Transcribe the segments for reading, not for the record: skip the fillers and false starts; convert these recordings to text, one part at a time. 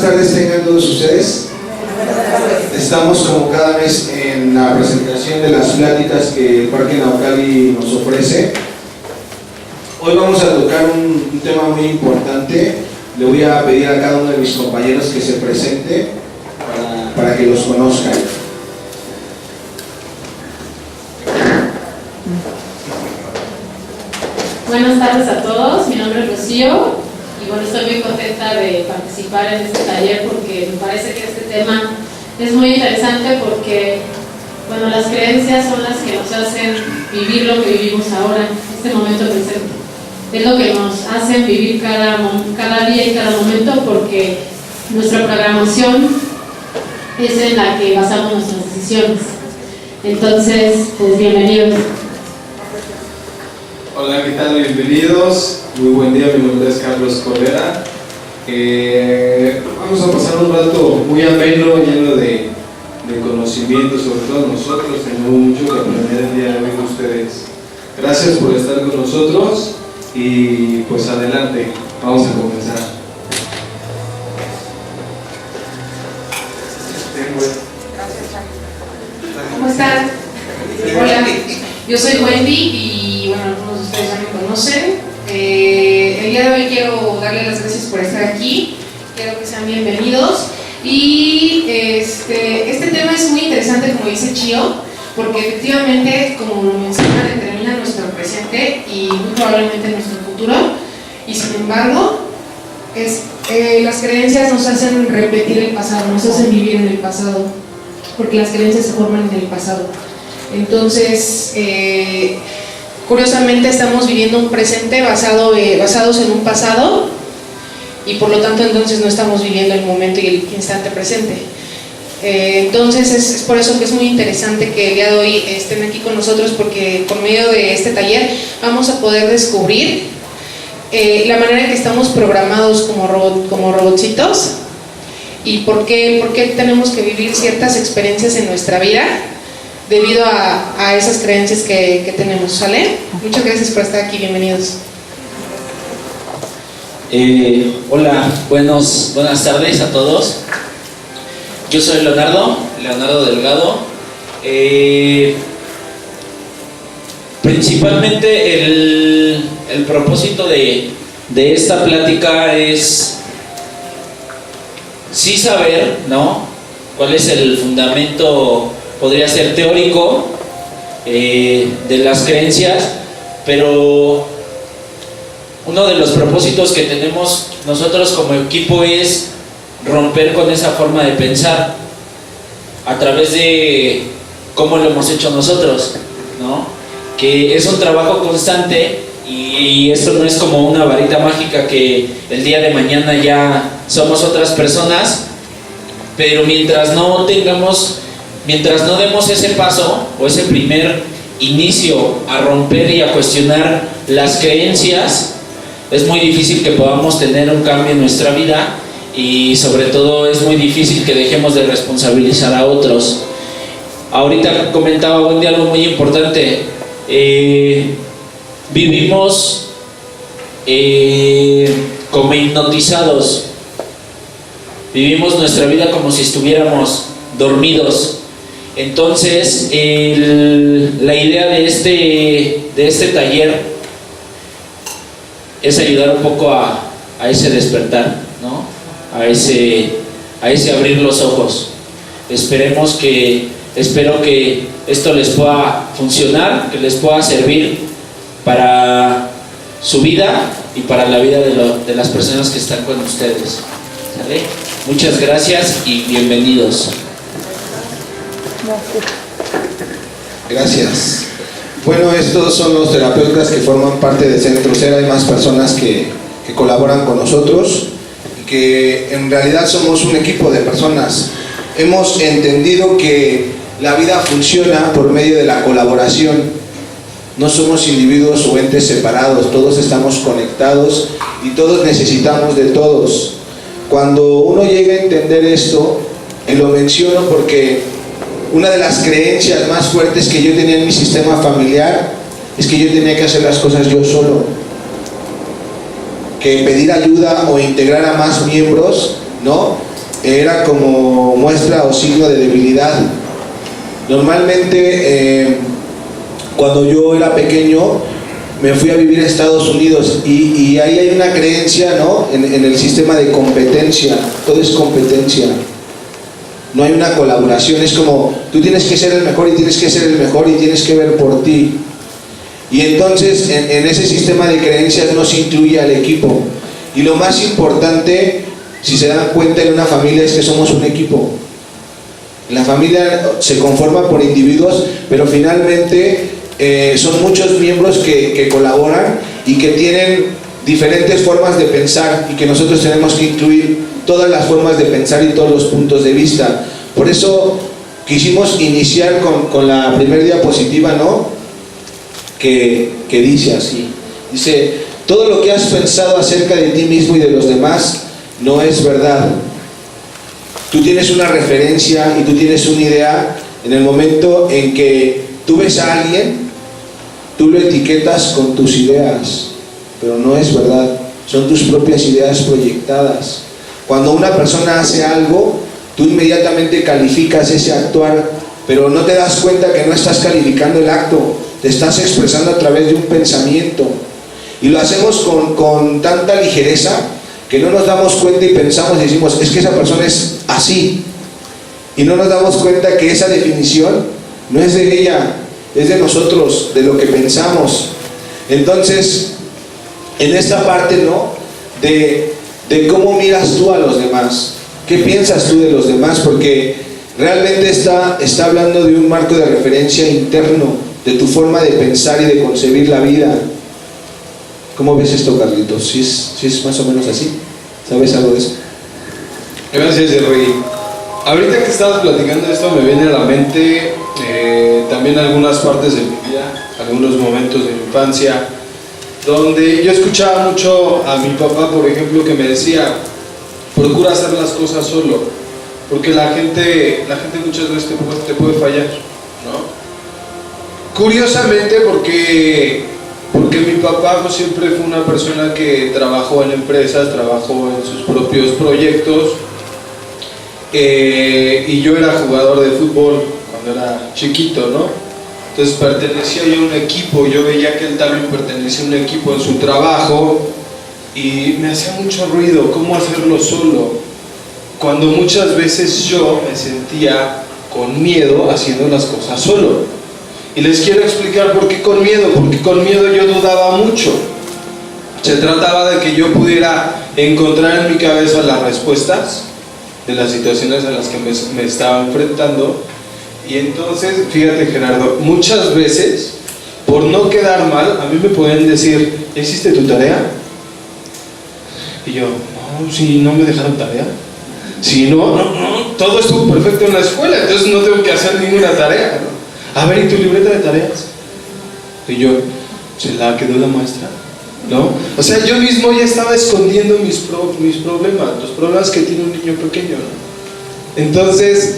tardes tengan todos ustedes. Estamos como cada mes en la presentación de las pláticas que el Parque Naucali nos ofrece. Hoy vamos a tocar un tema muy importante. Le voy a pedir a cada uno de mis compañeros que se presente para que los conozcan. Buenas tardes a todos, mi nombre es Rocío y bueno, estoy muy contenta de participar en este taller porque me parece que este tema es muy interesante porque bueno, las creencias son las que nos hacen vivir lo que vivimos ahora, este momento presente. Es lo que nos hacen vivir cada día y cada momento porque nuestra programación es en la que basamos nuestras decisiones. Entonces, pues bienvenidos. Hola, ¿qué tal? Bienvenidos. Muy buen día, mi nombre es Carlos Correa. Vamos a pasar un rato muy ameno, lleno de conocimiento, sobre todo nosotros. Tenemos mucho que aprender el día de hoy de ustedes. Gracias por estar con nosotros y pues adelante, vamos a comenzar. ¿Cómo están? Hola, yo soy Wendy y bueno, algunos de ustedes ya me conocen. El día de hoy quiero darles las gracias por estar aquí, quiero que sean bienvenidos y este tema es muy interesante, como dice Chio, porque efectivamente, como lo menciona, determina nuestro presente y muy probablemente nuestro futuro, y sin embargo las creencias nos hacen repetir el pasado, nos hacen vivir en el pasado, porque las creencias se forman en el pasado. Entonces, curiosamente estamos viviendo un presente basados en un pasado y por lo tanto entonces no estamos viviendo el momento y el instante presente. Entonces es por eso que es muy interesante que el día de hoy estén aquí con nosotros, porque por medio de este taller vamos a poder descubrir la manera en que estamos programados como robotcitos y por qué tenemos que vivir ciertas experiencias en nuestra vida debido a esas creencias que tenemos, ¿sale? Muchas gracias por estar aquí, bienvenidos. Hola, buenas tardes a todos. Yo soy Leonardo Delgado. Principalmente el propósito de esta plática es sí saber, ¿no?, cuál es el fundamento, podría ser teórico, de las creencias, pero uno de los propósitos que tenemos nosotros como equipo es romper con esa forma de pensar a través de cómo lo hemos hecho nosotros, ¿no? Que es un trabajo constante y esto no es como una varita mágica que el día de mañana ya somos otras personas, pero mientras no demos ese paso o ese primer inicio a romper y a cuestionar las creencias, es muy difícil que podamos tener un cambio en nuestra vida y sobre todo es muy difícil que dejemos de responsabilizar a otros. Ahorita comentaba Wendy algo muy importante. Vivimos como hipnotizados, vivimos nuestra vida como si estuviéramos dormidos. Entonces la idea de este taller es ayudar un poco a ese despertar, ¿no?, a ese abrir los ojos. Espero que esto les pueda funcionar, que les pueda servir para su vida y para la vida de las personas que están con ustedes. ¿Sale? Muchas gracias y bienvenidos. Gracias. Bueno, estos son los terapeutas que forman parte del Centro Ser. Hay más personas que colaboran con nosotros y que en realidad somos un equipo de personas. Hemos entendido que la vida funciona por medio de la colaboración. No somos individuos o entes separados, todos estamos conectados y todos necesitamos de todos. Cuando uno llega a entender esto, y lo menciono porque una de las creencias más fuertes que yo tenía en mi sistema familiar es que yo tenía que hacer las cosas yo solo, que pedir ayuda o integrar a más miembros, ¿no?, era como muestra o signo de debilidad. Normalmente, cuando yo era pequeño, me fui a vivir a Estados Unidos y ahí hay una creencia, ¿no?, en el sistema de competencia. Todo es competencia. No hay una colaboración. Es como, tú tienes que ser el mejor y tienes que ser el mejor y tienes que ver por ti. Y entonces, en ese sistema de creencias no se incluye al equipo. Y lo más importante, si se dan cuenta, en una familia es que somos un equipo. La familia se conforma por individuos, pero finalmente son muchos miembros que colaboran y que tienen diferentes formas de pensar, y que nosotros tenemos que incluir todas las formas de pensar y todos los puntos de vista. Por eso quisimos iniciar con la primera diapositiva, ¿no?, que dice así. Dice: todo lo que has pensado acerca de ti mismo y de los demás no es verdad. Tú tienes una referencia y tú tienes una idea. En el momento en que tú ves a alguien, tú lo etiquetas con tus ideas, pero no es verdad. Son tus propias ideas proyectadas. Cuando una persona hace algo, tú inmediatamente calificas ese actuar, pero no te das cuenta que no estás calificando el acto, te estás expresando a través de un pensamiento. Y lo hacemos con tanta ligereza que no nos damos cuenta y pensamos y decimos: es que esa persona es así. Y no nos damos cuenta que esa definición no es de ella, es de nosotros, de lo que pensamos. Entonces, en esta parte, ¿no?, de cómo miras tú a los demás, qué piensas tú de los demás, porque realmente está hablando de un marco de referencia interno, de tu forma de pensar y de concebir la vida. ¿Cómo ves esto, Carlitos? ¿Sí es más o menos así? ¿Sabes algo de eso? Gracias, Rey. Ahorita que estabas platicando esto, me viene a la mente también algunas partes de mi vida, algunos momentos de mi infancia, donde yo escuchaba mucho a mi papá, por ejemplo, que me decía: procura hacer las cosas solo, porque la gente muchas veces te puede fallar, ¿no? Curiosamente, porque mi papá pues, siempre fue una persona que trabajó en empresas, trabajó en sus propios proyectos, y yo era jugador de fútbol cuando era chiquito, ¿no? Entonces pertenecía yo a un equipo, yo veía que él también pertenecía a un equipo en su trabajo, y me hacía mucho ruido cómo hacerlo solo, cuando muchas veces yo me sentía con miedo haciendo las cosas solo. Y les quiero explicar por qué con miedo, porque con miedo yo dudaba mucho. Se trataba de que yo pudiera encontrar en mi cabeza las respuestas de las situaciones a las que me estaba enfrentando. Y entonces, fíjate, Gerardo, muchas veces, por no quedar mal, a mí me pueden decir: ¿ya hiciste tu tarea? Y yo: no, si no me dejaron tarea. Si no, todo estuvo perfecto en la escuela, entonces no tengo que hacer ninguna tarea, ¿no? A ver, ¿y tu libreta de tareas? Y yo: ¿se la quedó la maestra? ¿No? O sea, yo mismo ya estaba escondiendo mis problemas, los problemas que tiene un niño pequeño, ¿no? Entonces,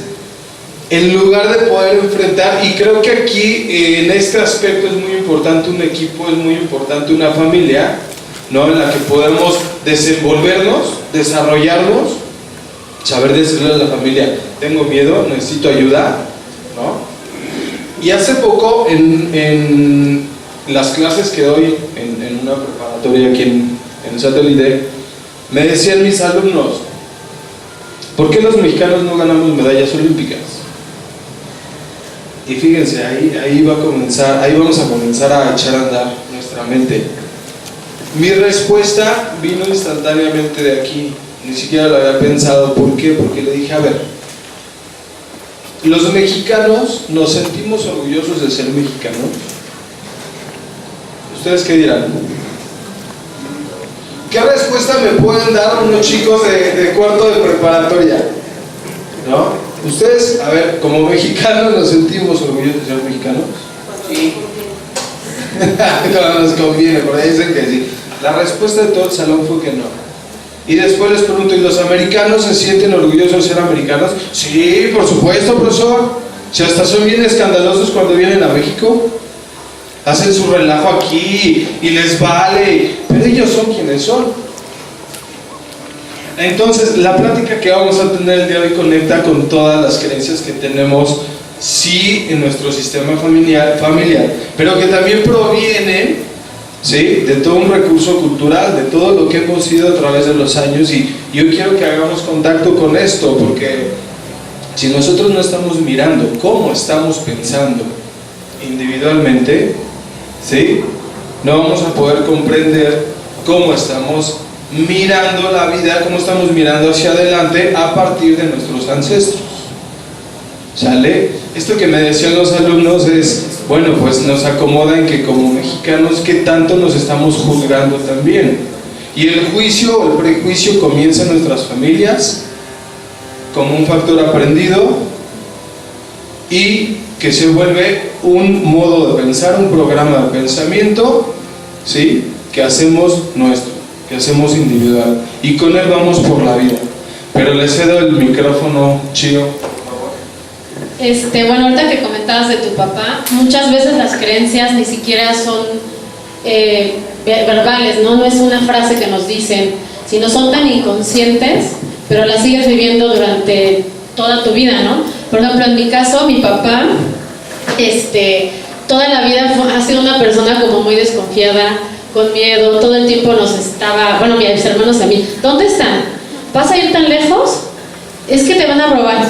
en lugar de poder enfrentar, y creo que aquí en este aspecto es muy importante un equipo, es muy importante una familia, ¿no?, en la que podemos desenvolvernos, desarrollarnos, saber decirle a la familia: tengo miedo, necesito ayuda, ¿no? Y hace poco, en las clases que doy en una preparatoria aquí en Satélite, me decían mis alumnos: ¿por qué los mexicanos no ganamos medallas olímpicas? Y fíjense, ahí vamos a comenzar a echar a andar nuestra mente. Mi respuesta vino instantáneamente de aquí, ni siquiera lo había pensado. ¿Por qué? Porque le dije: a ver, los mexicanos nos sentimos orgullosos de ser mexicanos. ¿Ustedes qué dirán? ¿Qué respuesta me pueden dar unos chicos de cuarto de preparatoria? ¿No? Ustedes, a ver, como mexicanos, ¿nos sentimos orgullosos de ser mexicanos? Sí. Cuando nos conviene, por ahí dicen que sí. La respuesta de todo el salón fue que no. Y después les pregunto: ¿y los americanos se sienten orgullosos de ser americanos? Sí, por supuesto, profesor. Si hasta son bien escandalosos cuando vienen a México, hacen su relajo aquí y les vale, pero ellos son quienes son. Entonces, la plática que vamos a tener el día de hoy conecta con todas las creencias que tenemos, sí, en nuestro sistema familiar, pero que también provienen, ¿sí?, de todo un recurso cultural, de todo lo que hemos sido a través de los años. Y yo quiero que hagamos contacto con esto, porque si nosotros no estamos mirando cómo estamos pensando individualmente, ¿sí?, no vamos a poder comprender cómo estamos mirando la vida, cómo estamos mirando hacia adelante a partir de nuestros ancestros. ¿Sale? Esto que me decían los alumnos es, bueno, pues nos acomoda en que como mexicanos, ¿qué tanto nos estamos juzgando también? Y el juicio o el prejuicio comienza en nuestras familias como un factor aprendido y que se vuelve un modo de pensar, un programa de pensamiento, ¿sí?, que hacemos nuestro, que hacemos individual, y con él vamos por la vida. Pero le cedo el micrófono, Chío. Bueno, ahorita que comentabas de tu papá, muchas veces las creencias ni siquiera son verbales, ¿no? No es una frase que nos dicen, sino son tan inconscientes, pero las sigues viviendo durante toda tu vida, ¿no? Por ejemplo, en mi caso, mi papá, toda la vida ha sido una persona como muy desconfiada, con miedo, todo el tiempo nos estaba, bueno, mis hermanos a mí, ¿dónde están? ¿Vas a ir tan lejos? Es que te van a robar.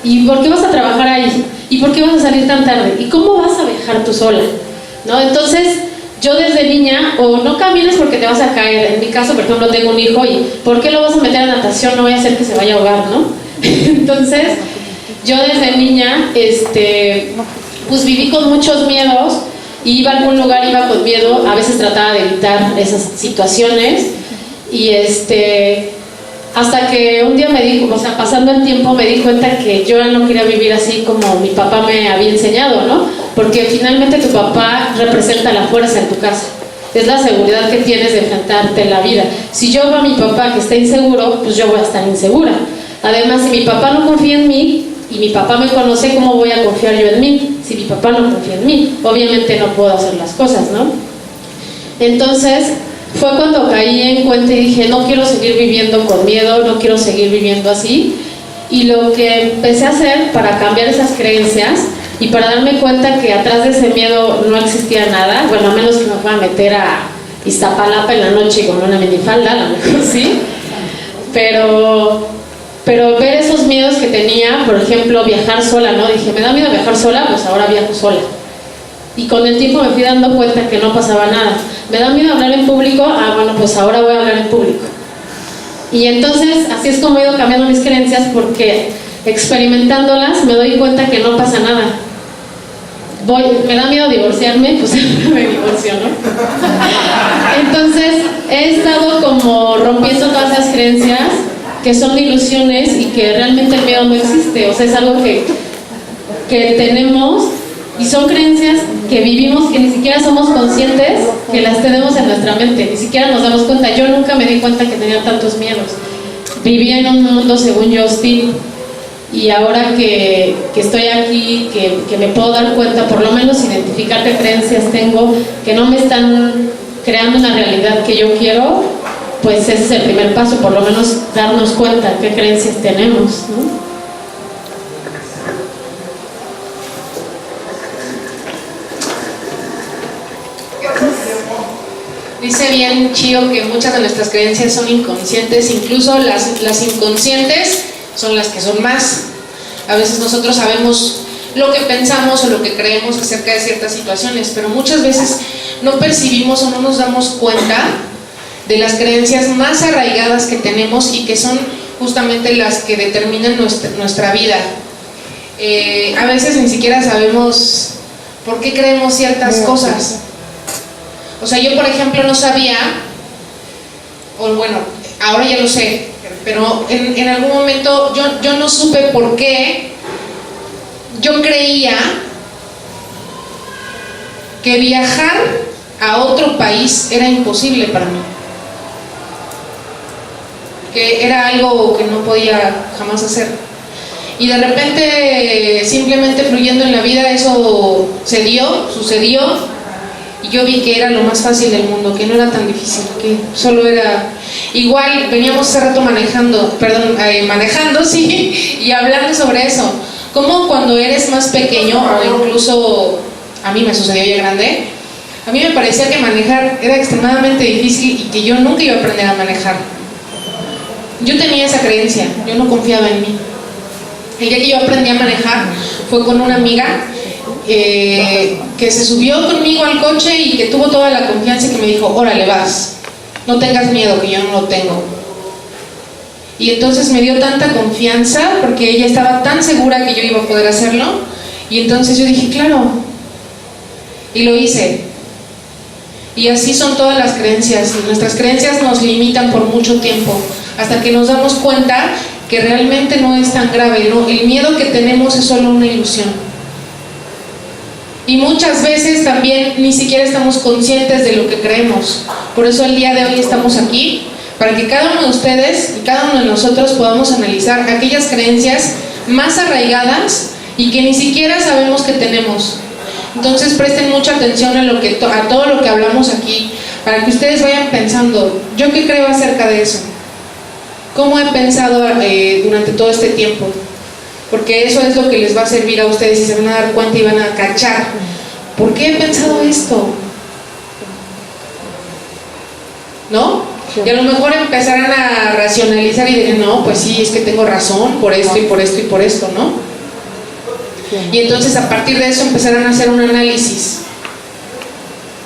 ¿Y por qué vas a trabajar ahí? ¿Y por qué vas a salir tan tarde? ¿Y cómo vas a viajar tú sola? ¿No? Entonces, yo desde niña, o no camines porque te vas a caer. En mi caso, por ejemplo, tengo un hijo y ¿por qué lo vas a meter a natación? No voy a hacer que se vaya a ahogar, ¿no? Entonces, yo desde niña, pues viví con muchos miedos. Y iba a algún lugar, iba con miedo, a veces trataba de evitar esas situaciones y hasta que un día me dijo, o sea, pasando el tiempo me di cuenta que yo no quería vivir así como mi papá me había enseñado, ¿no? Porque finalmente tu papá representa la fuerza en tu casa, es la seguridad que tienes de enfrentarte en la vida. Si yo veo a mi papá que está inseguro, pues yo voy a estar insegura. Además, si mi papá no confía en mí, y mi papá me conoce, ¿cómo voy a confiar yo en mí? Si mi papá no confía en mí, obviamente no puedo hacer las cosas, ¿no? Entonces, fue cuando caí en cuenta y dije, no quiero seguir viviendo con miedo, no quiero seguir viviendo así. Y lo que empecé a hacer para cambiar esas creencias y para darme cuenta que atrás de ese miedo no existía nada, bueno, a menos que me fuera a meter a Iztapalapa en la noche con una minifalda, a lo mejor sí, pero ver esos miedos que tenía, por ejemplo, viajar sola, ¿no? Dije, me da miedo viajar sola, pues ahora viajo sola. Y con el tiempo me fui dando cuenta que no pasaba nada. Me da miedo hablar en público, bueno, pues ahora voy a hablar en público. Y entonces, así es como he ido cambiando mis creencias, porque experimentándolas me doy cuenta que no pasa nada. Me da miedo divorciarme, pues me divorcio, ¿no? Entonces, he estado como rompiendo todas esas creencias que son ilusiones y que realmente el miedo no existe, o sea, es algo que tenemos y son creencias que vivimos, que ni siquiera somos conscientes que las tenemos en nuestra mente, ni siquiera nos damos cuenta. Yo nunca me di cuenta que tenía tantos miedos, vivía en un mundo según yo hostil, y ahora que estoy aquí, que me puedo dar cuenta, por lo menos identificar qué creencias tengo, que no me están creando una realidad que yo quiero, pues ese es el primer paso, por lo menos darnos cuenta qué creencias tenemos, ¿no? Dice bien Chío que muchas de nuestras creencias son inconscientes, incluso las inconscientes son las que son más. A veces nosotros sabemos lo que pensamos o lo que creemos acerca de ciertas situaciones, pero muchas veces no percibimos o no nos damos cuenta de las creencias más arraigadas que tenemos y que son justamente las que determinan nuestra vida. A veces ni siquiera sabemos por qué creemos ciertas cosas. O sea, yo por ejemplo no sabía, o bueno, ahora ya lo sé, pero en algún momento yo no supe por qué yo creía que viajar a otro país era imposible para mí, que era algo que no podía jamás hacer. Y de repente, simplemente fluyendo en la vida, eso sucedió. Y yo vi que era lo más fácil del mundo, que no era tan difícil, que solo era... Igual veníamos hace rato manejando, sí, y hablando sobre eso. Como cuando eres más pequeño, o incluso a mí me sucedió ya grande, a mí me parecía que manejar era extremadamente difícil y que yo nunca iba a aprender a manejar. Yo tenía esa creencia, yo no confiaba en mí. El día que yo aprendí a manejar fue con una amiga que se subió conmigo al coche y que tuvo toda la confianza y que me dijo, órale, vas, no tengas miedo, que yo no lo tengo. Y entonces me dio tanta confianza porque ella estaba tan segura que yo iba a poder hacerlo, y entonces yo dije, claro, y lo hice. Y así son todas las creencias. Nuestras creencias nos limitan por mucho tiempo, hasta que nos damos cuenta que realmente no es tan grave, ¿no? El miedo que tenemos es solo una ilusión. Y muchas veces también ni siquiera estamos conscientes de lo que creemos. Por eso el día de hoy estamos aquí, para que cada uno de ustedes y cada uno de nosotros podamos analizar aquellas creencias más arraigadas y que ni siquiera sabemos que tenemos. Entonces presten mucha atención a todo lo que hablamos aquí, para que ustedes vayan pensando, ¿yo qué creo acerca de eso? ¿Cómo he pensado durante todo este tiempo? Porque eso es lo que les va a servir a ustedes y se van a dar cuenta y van a cachar. ¿Por qué he pensado esto? ¿No? Y a lo mejor empezarán a racionalizar y dirán, no, pues sí, es que tengo razón por esto y por esto y por esto, ¿no? Y entonces a partir de eso empezarán a hacer un análisis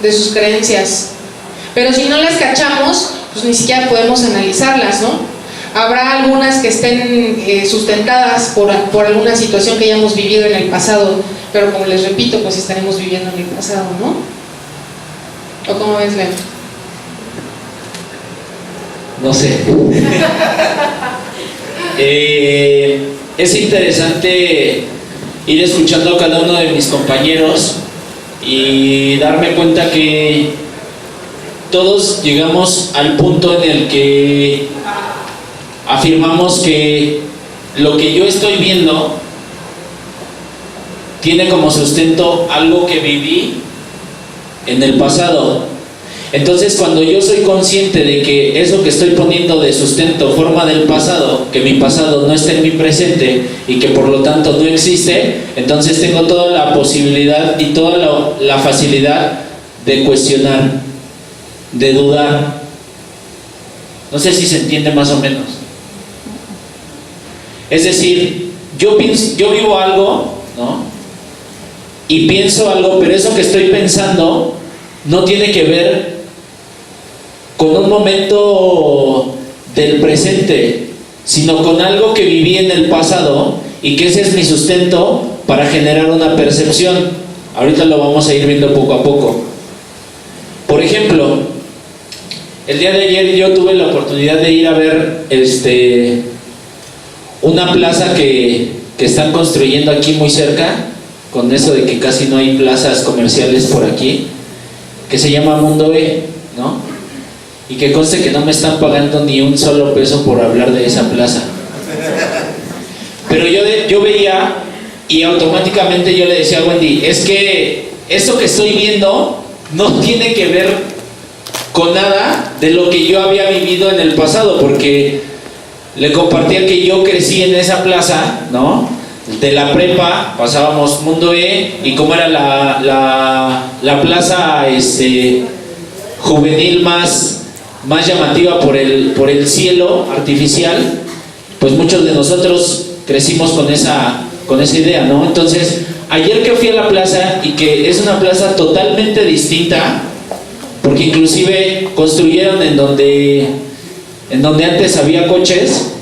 de sus creencias. Pero si no las cachamos, pues ni siquiera podemos analizarlas, ¿no? Habrá algunas que estén sustentadas por alguna situación que hayamos vivido en el pasado, pero como les repito, pues estaremos viviendo en el pasado, ¿no? ¿O cómo ves, Leo? No sé. Es interesante ir escuchando a cada uno de mis compañeros y darme cuenta que todos llegamos al punto en el que afirmamos que lo que yo estoy viendo tiene como sustento algo que viví en el pasado. Entonces, cuando yo soy consciente de que eso que estoy poniendo de sustento forma del pasado, que mi pasado no está en mi presente y que por lo tanto no existe, entonces tengo toda la posibilidad y toda la facilidad de cuestionar, de dudar. No sé si se entiende más o menos. Es decir, yo vivo algo, ¿no? Y pienso algo, pero eso que estoy pensando no tiene que ver con un momento del presente, sino con algo que viví en el pasado y que ese es mi sustento para generar una percepción. Ahorita lo vamos a ir viendo poco a poco. Por ejemplo, el día de ayer yo tuve la oportunidad de ir a ver una plaza que están construyendo aquí muy cerca, con eso de que casi no hay plazas comerciales por aquí, que se llama Mundo E, ¿no? Y que conste que no me están pagando ni un solo peso por hablar de esa plaza. Pero yo veía y automáticamente yo le decía a Wendy, es que esto que estoy viendo no tiene que ver con nada de lo que yo había vivido en el pasado, porque le compartía que yo crecí en esa plaza, ¿no? De la prepa pasábamos Mundo E, y como era la plaza juvenil más llamativa por el cielo artificial, pues muchos de nosotros crecimos con esa idea, ¿no? Entonces, ayer que fui a la plaza, y que es una plaza totalmente distinta, porque inclusive construyeron en donde antes había coches,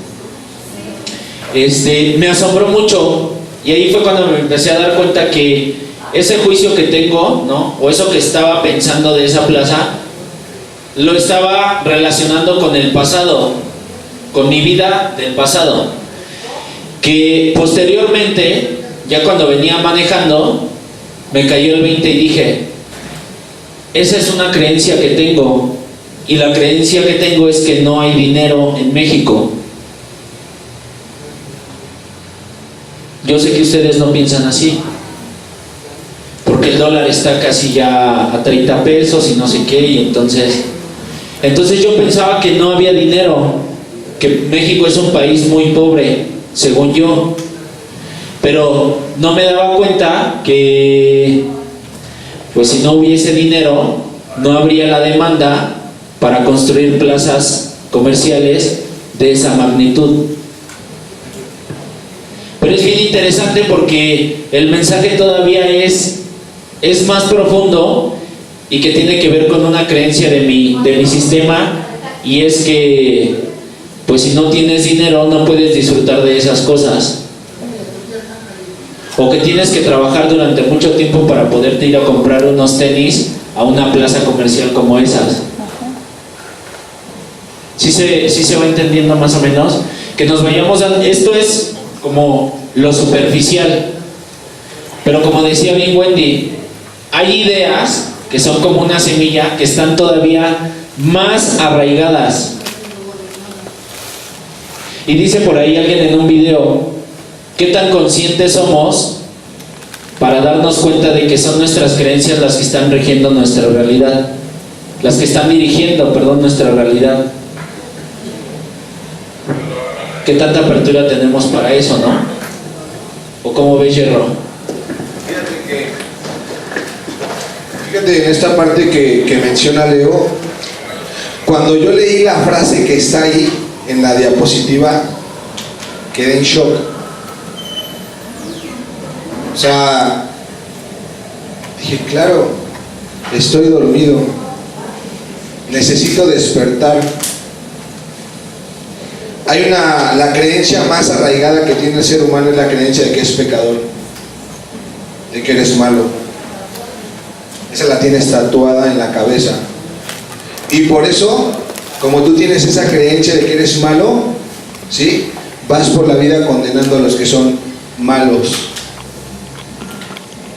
me asombró mucho, y ahí fue cuando me empecé a dar cuenta que ese juicio que tengo, ¿no? O eso que estaba pensando de esa plaza, lo estaba relacionando con el pasado, con mi vida del pasado, que posteriormente, ya cuando venía manejando, me cayó el 20 y dije, esa es una creencia que tengo, y la creencia que tengo es que no hay dinero en México. Yo sé que ustedes no piensan así, porque porque el dólar está casi ya a 30 pesos y no sé qué, y entonces yo pensaba que no había dinero, que México es un país muy pobre, según yo, pero no me daba cuenta que pues si no hubiese dinero no habría la demanda para construir plazas comerciales de esa magnitud. Pero es bien interesante porque el mensaje todavía es más profundo y que tiene que ver con una creencia de mi sistema, y es que pues si no tienes dinero no puedes disfrutar de esas cosas, o que tienes que trabajar durante mucho tiempo para poderte ir a comprar unos tenis a una plaza comercial como esas. ¿Sí se va entendiendo más o menos? Que nos vayamos a... Esto es como lo superficial, pero como decía bien Wendy, hay ideas que son como una semilla que están todavía más arraigadas. Y dice por ahí alguien en un video, ¿qué tan conscientes somos para darnos cuenta de que son nuestras creencias las que están rigiendo nuestra realidad? Las que están dirigiendo, nuestra realidad. ¿Qué tanta apertura tenemos para eso, no? ¿O cómo ves, Yerro? Fíjate en esta parte que menciona Leo, cuando yo leí la frase que está ahí en la diapositiva, quedé en shock. O sea, dije, claro, estoy dormido, necesito despertar. Hay la creencia más arraigada que tiene el ser humano, es la creencia de que es pecador, de que eres malo. Esa la tienes tatuada en la cabeza. Y por eso, como tú tienes esa creencia de que eres malo, ¿sí?, vas por la vida condenando a los que son malos.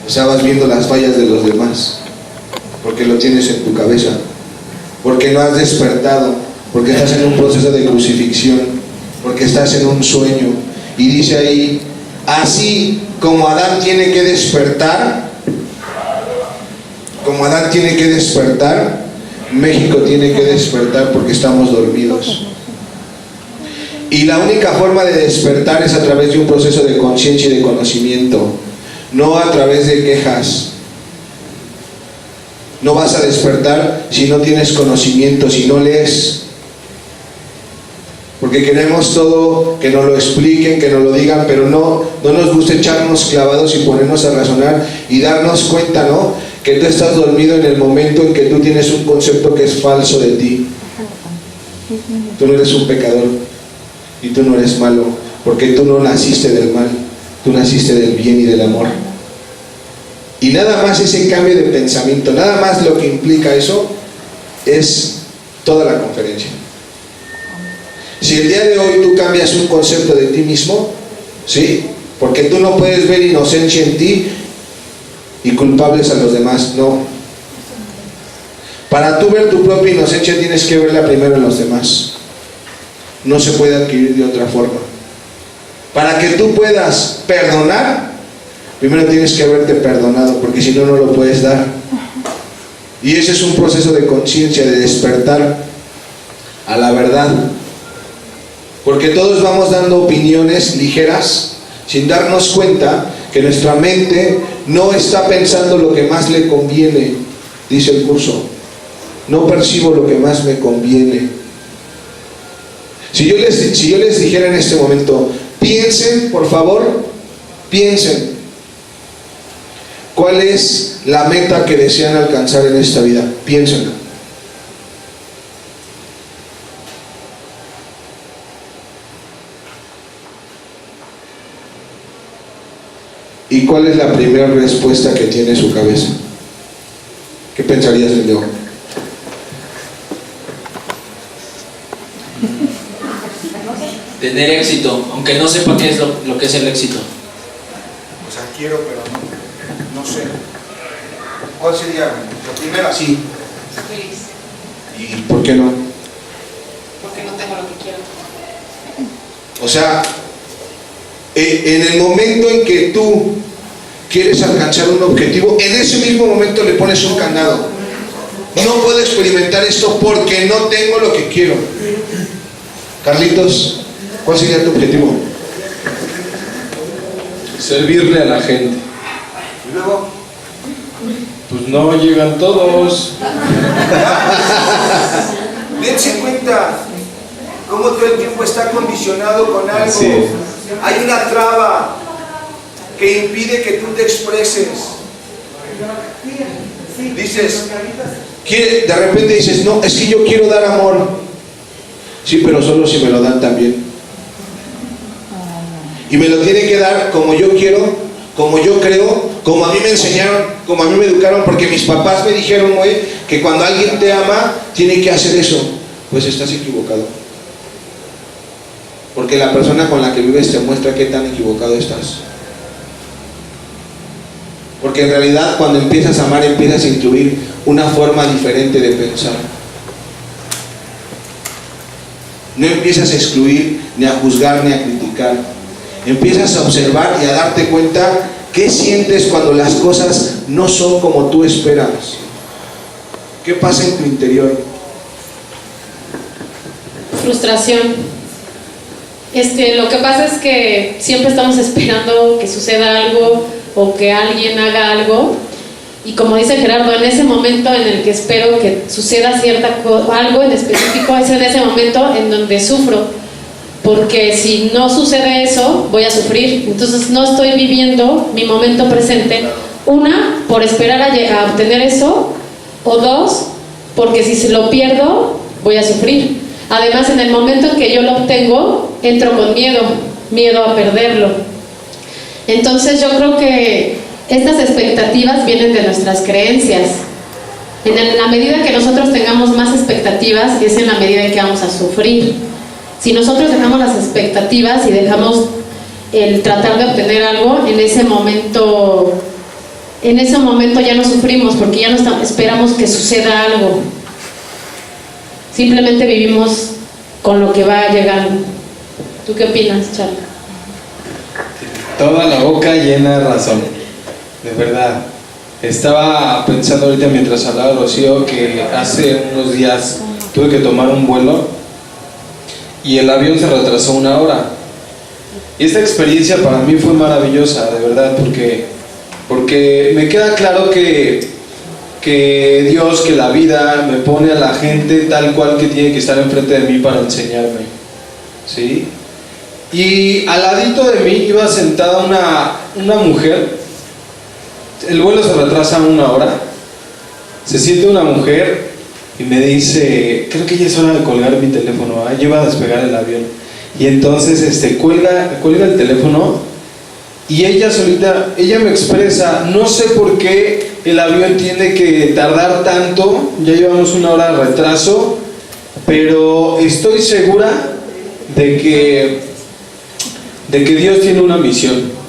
O sea, vas viendo las fallas de los demás, porque lo tienes en tu cabeza, porque no has despertado, porque estás en un proceso de crucifixión, porque estás en un sueño. Y dice ahí, así como Adán tiene que despertar, México tiene que despertar, porque estamos dormidos. Y la única forma de despertar es a través de un proceso de conciencia y de conocimiento, no a través de quejas. No vas a despertar si no tienes conocimiento, si no lees. Porque queremos todo que nos lo expliquen, que nos lo digan, pero no nos gusta echarnos clavados y ponernos a razonar y darnos cuenta, ¿no?, que tú estás dormido en el momento en que tú tienes un concepto que es falso de ti. Tú no eres un pecador y tú no eres malo, porque tú no naciste del mal, tú naciste del bien y del amor. Y nada más ese cambio de pensamiento, nada más lo que implica eso, es toda la conferencia. Si el día de hoy tú cambias un concepto de ti mismo, ¿sí?, porque tú no puedes ver inocencia en ti y culpables a los demás, no. Para tú ver tu propia inocencia tienes que verla primero en los demás. No se puede adquirir de otra forma. Para que tú puedas perdonar, primero tienes que haberte perdonado, porque si no, no lo puedes dar. Y ese es un proceso de conciencia, de despertar a la verdad. Porque todos vamos dando opiniones ligeras sin darnos cuenta que nuestra mente no está pensando lo que más le conviene, dice el curso. No percibo lo que más me conviene. Si yo les dijera en este momento, piensen, por favor, piensen, ¿cuál es la meta que desean alcanzar en esta vida? Piénsenlo. ¿Y cuál es la primera respuesta que tiene su cabeza? ¿Qué pensarías, Leo? Tener éxito, aunque no sepa qué es lo que es el éxito. O sea, quiero, pero no sé. ¿Cuál sería lo primero así? Feliz. ¿Y por qué no? Porque no tengo lo que quiero. O sea, en el momento en que tú quieres alcanzar un objetivo, en ese mismo momento le pones un candado. No puedo experimentar esto porque no tengo lo que quiero. Carlitos, ¿cuál sería tu objetivo? Servirle a la gente. ¿Y luego? Pues no llegan todos. Dense cuenta cómo todo el tiempo está condicionado con algo. Así es. Hay una traba que impide que tú te expreses. Dices, de repente dices, no, es que yo quiero dar amor. Sí, pero solo si me lo dan también. Y me lo tiene que dar como yo quiero, como yo creo, como a mí me enseñaron, como a mí me educaron, porque mis papás me dijeron, güey, que cuando alguien te ama, tiene que hacer eso. Pues estás equivocado. Porque la persona con la que vives te muestra qué tan equivocado estás. Porque en realidad cuando empiezas a amar, empiezas a incluir una forma diferente de pensar. No empiezas a excluir, ni a juzgar, ni a criticar. Empiezas a observar y a darte cuenta qué sientes cuando las cosas no son como tú esperas. ¿Qué pasa en tu interior? Frustración. Lo que pasa es que siempre estamos esperando que suceda algo o que alguien haga algo, y como dice Gerardo, en ese momento en el que espero que suceda algo en específico, es en ese momento en donde sufro, porque si no sucede eso, voy a sufrir. Entonces no estoy viviendo mi momento presente, una, por esperar a obtener eso, o dos, porque si se lo pierdo, voy a sufrir. Además, en el momento en que yo lo obtengo, entro con miedo a perderlo. Entonces yo creo que estas expectativas vienen de nuestras creencias. En la medida que nosotros tengamos más expectativas, es en la medida en que vamos a sufrir. Si nosotros dejamos las expectativas y dejamos el tratar de obtener algo, en ese momento ya no sufrimos, porque ya no esperamos que suceda algo. Simplemente vivimos con lo que va llegando. ¿Tú qué opinas, Charlie? Toda la boca llena de razón, de verdad. Estaba pensando ahorita mientras hablaba Rocío que hace unos días tuve que tomar un vuelo y el avión se retrasó 1 hora. Y esta experiencia para mí fue maravillosa, de verdad, porque me queda claro que Dios, que la vida me pone a la gente tal cual que tiene que estar enfrente de mí para enseñarme, ¿sí? Y al ladito de mí iba sentada una mujer. El vuelo se retrasa 1 hora. Se siente una mujer y me dice, creo que ya es hora de colgar mi teléfono, ya iba a despegar el avión. Y entonces cuelga el teléfono y ella solita, ella me expresa, no sé por qué el avión tiene que tardar tanto, ya llevamos 1 hora de retraso, pero estoy segura de que Dios tiene una misión.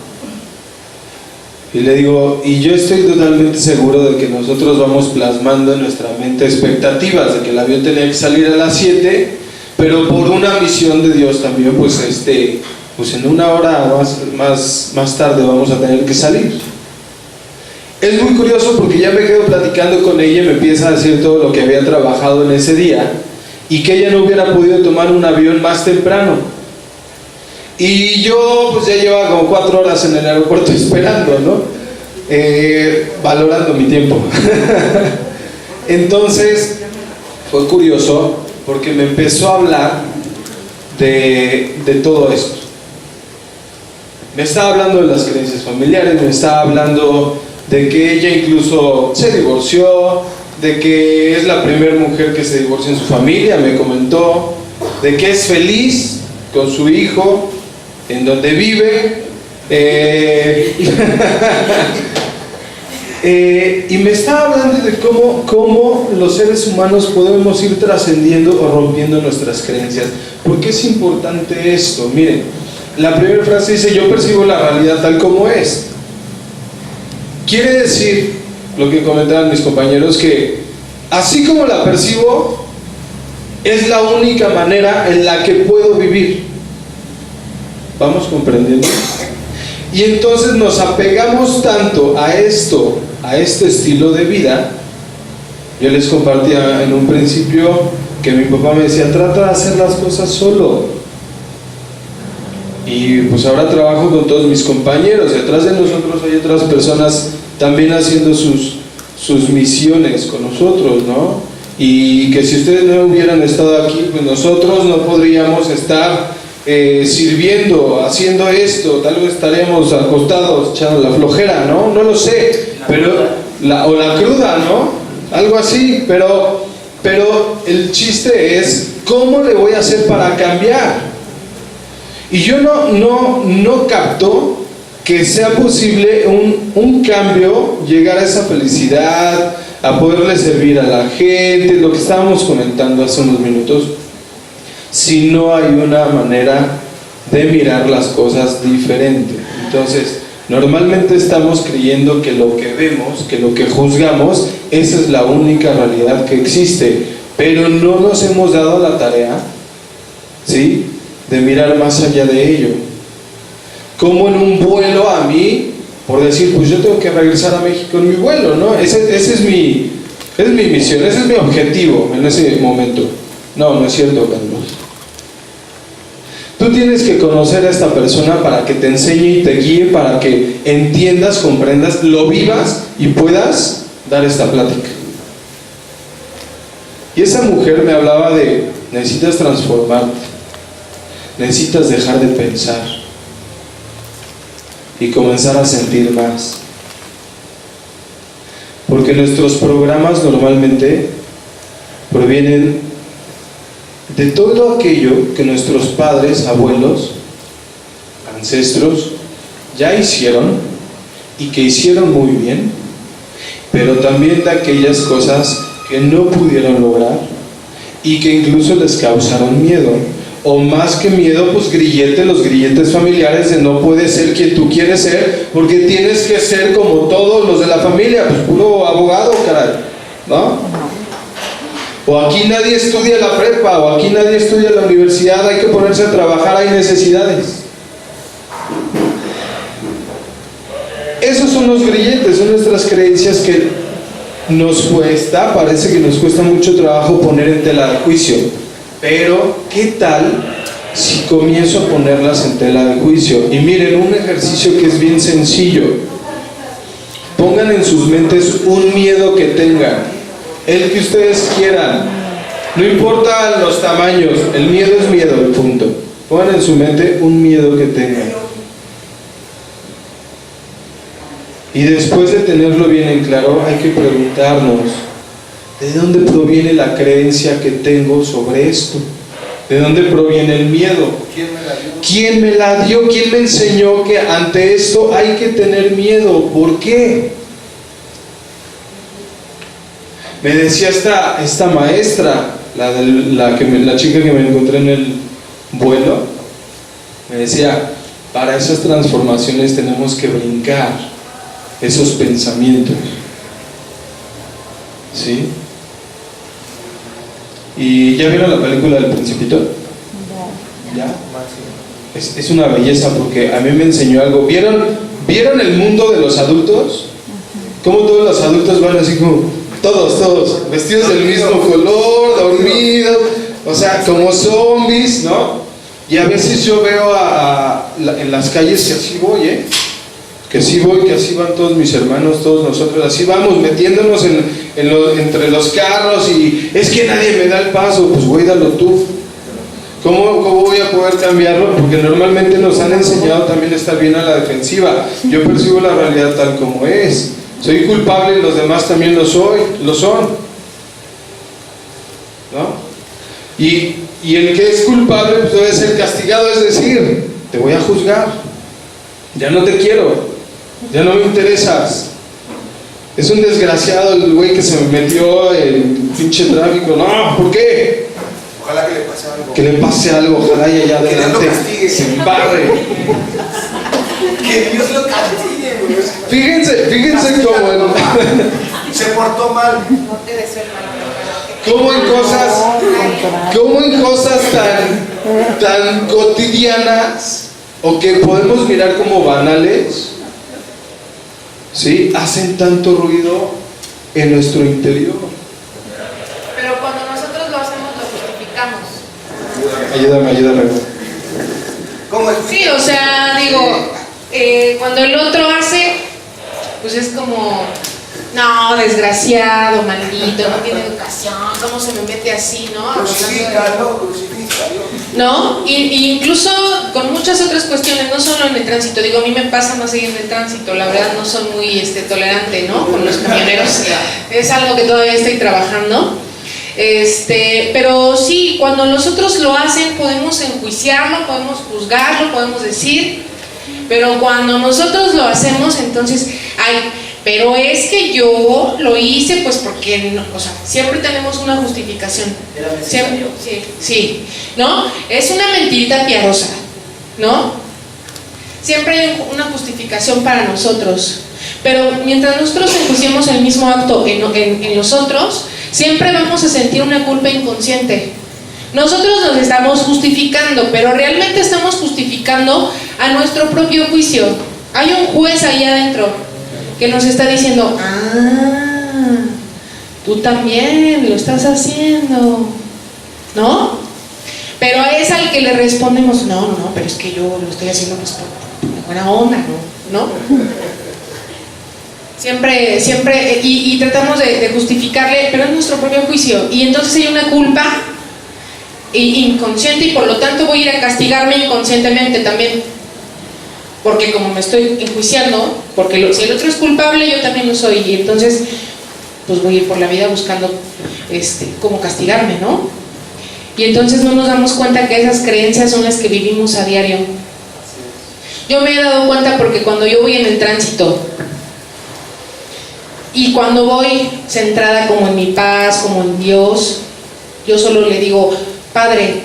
Y le digo, y yo estoy totalmente seguro de que nosotros vamos plasmando en nuestra mente expectativas de que el avión tenía que salir a las 7, pero por una misión de Dios también, pues en 1 hora más tarde vamos a tener que salir. Es muy curioso porque ya me quedo platicando con ella y me empieza a decir todo lo que había trabajado en ese día y que ella no hubiera podido tomar un avión más temprano. Y yo pues ya llevaba como 4 horas en el aeropuerto esperando, ¿no? Valorando mi tiempo. Entonces fue curioso porque me empezó a hablar de todo esto. Me estaba hablando de las creencias familiares, me estaba hablando de que ella incluso se divorció, de que es la primera mujer que se divorcia en su familia, me comentó, de que es feliz con su hijo, en donde vive, y me estaba hablando de cómo los seres humanos podemos ir trascendiendo o rompiendo nuestras creencias. ¿Por qué es importante esto? Miren, la primera frase dice, yo percibo la realidad tal como es. Quiere decir, lo que comentaban mis compañeros, que así como la percibo, es la única manera en la que puedo vivir. ¿Vamos comprendiendo? Y entonces nos apegamos tanto a esto, a este estilo de vida. Yo les compartía en un principio que mi papá me decía, trata de hacer las cosas solo. Y pues ahora trabajo con todos mis compañeros, y atrás de nosotros hay otras personas también haciendo sus misiones con nosotros, ¿no? Y que si ustedes no hubieran estado aquí, pues nosotros no podríamos estar sirviendo, haciendo esto, tal vez estaríamos acostados echando la flojera, ¿no? No lo sé, pero o la cruda, ¿no? Algo así, pero el chiste es, ¿cómo le voy a hacer para cambiar? Y yo no capto que sea posible un cambio, llegar a esa felicidad, a poderle servir a la gente, lo que estábamos comentando hace unos minutos, si no hay una manera de mirar las cosas diferente. Entonces, normalmente estamos creyendo que lo que vemos, que lo que juzgamos, esa es la única realidad que existe, pero no nos hemos dado la tarea, ¿sí?, de mirar más allá de ello. Como en un vuelo a mí, por decir, pues yo tengo que regresar a México en mi vuelo, ¿no? Ese es mi misión, ese es mi objetivo en ese momento. No es cierto, Carlos. Tú tienes que conocer a esta persona para que te enseñe y te guíe, para que entiendas, comprendas, lo vivas y puedas dar esta plática. Y esa mujer me hablaba de, necesitas transformarte, necesitas dejar de pensar y comenzar a sentir más. Porque nuestros programas normalmente provienen de todo aquello que nuestros padres, abuelos, ancestros ya hicieron y que hicieron muy bien, pero también de aquellas cosas que no pudieron lograr y que incluso les causaron miedo. O más que miedo, pues los grilletes familiares de no puedes ser quien tú quieres ser, porque tienes que ser como todos los de la familia, pues puro abogado, caray, ¿no? O aquí nadie estudia la prepa, o aquí nadie estudia la universidad, hay que ponerse a trabajar, hay necesidades. Esos son los grilletes, son nuestras creencias que parece que nos cuesta mucho trabajo poner en tela de juicio. Pero, ¿qué tal si comienzo a ponerlas en tela de juicio? Y miren, un ejercicio que es bien sencillo. Pongan en sus mentes un miedo que tengan, el que ustedes quieran. No importa los tamaños, el miedo es miedo, el punto. Pongan en su mente un miedo que tengan. Y después de tenerlo bien en claro, hay que preguntarnos, ¿de dónde proviene la creencia que tengo sobre esto? ¿De dónde proviene el miedo? ¿Quién me la dio? ¿Quién me enseñó que ante esto hay que tener miedo? ¿Por qué? Me decía esta maestra, la chica que me encontré en el vuelo, me decía, para esas transformaciones tenemos que brincar esos pensamientos. ¿Sí? ¿Y ya vieron la película del Principito? ¿Ya? Es una belleza porque a mí me enseñó algo. ¿Vieron el mundo de los adultos? Cómo todos los adultos van así como, todos, vestidos del mismo color, dormidos, o sea, como zombies, ¿no? Y a veces yo veo en las calles que así voy, que así van todos mis hermanos, todos nosotros, así vamos metiéndonos entre los carros y es que nadie me da el paso, pues güey, dalo tú. ¿Cómo voy a poder cambiarlo? Porque normalmente nos han enseñado también a estar bien a la defensiva. Yo percibo la realidad tal como es. Soy culpable y los demás también lo son, ¿no? Y el que es culpable pues debe ser castigado, es decir, te voy a juzgar, ya no te quiero, ya no me interesas. Es un desgraciado el güey que se me metió en pinche tráfico. No, ¿por qué? Ojalá que le pase algo. Que le pase algo, ojalá y allá Que adelante Dios lo castigue. se embarre. Que Dios lo castigue, güey. Fíjense cómo Se portó mal. No te deseo el mal. cómo en cosas tan cotidianas o que podemos mirar como banales, ¿sí?, hacen tanto ruido en nuestro interior. Pero cuando nosotros lo hacemos, lo justificamos. Ayúdame. ¿Cómo es? Sí, o sea, digo, cuando el otro hace, pues es como, no, desgraciado, maldito, no tiene educación, ¿cómo se me mete así, no? Crucifícalo. ¿No? Y incluso con muchas otras cuestiones, no solo en el tránsito, digo, a mí me pasa más seguido en el tránsito, la verdad no soy muy tolerante, ¿no?, con los camioneros, es algo que todavía estoy trabajando, pero sí, cuando los otros lo hacen podemos enjuiciarlo, podemos juzgarlo, podemos decir, pero cuando nosotros lo hacemos, entonces, pero es que yo lo hice pues porque, no, o sea, siempre tenemos una justificación. Siempre, sí, ¿no? Es una mentirita piadosa, ¿no? Siempre hay una justificación para nosotros. Pero mientras nosotros enjuiciemos el mismo acto en los otros, siempre vamos a sentir una culpa inconsciente. Nosotros nos estamos justificando, pero realmente estamos justificando a nuestro propio juicio. Hay un juez ahí adentro que nos está diciendo, tú también lo estás haciendo, ¿no? Pero es al que le respondemos, no, pero es que yo lo estoy haciendo pues por buena onda, ¿no? Siempre, y tratamos de justificarle, pero es nuestro propio juicio, y entonces hay una culpa inconsciente, y por lo tanto voy a ir a castigarme inconscientemente también. Porque como me estoy enjuiciando, porque si el otro es culpable, yo también lo soy, y entonces pues voy a ir por la vida buscando cómo castigarme, ¿no? Y entonces no nos damos cuenta que esas creencias son las que vivimos a diario. Yo me he dado cuenta porque cuando yo voy en el tránsito y cuando voy centrada como en mi paz, como en Dios, yo solo le digo, Padre,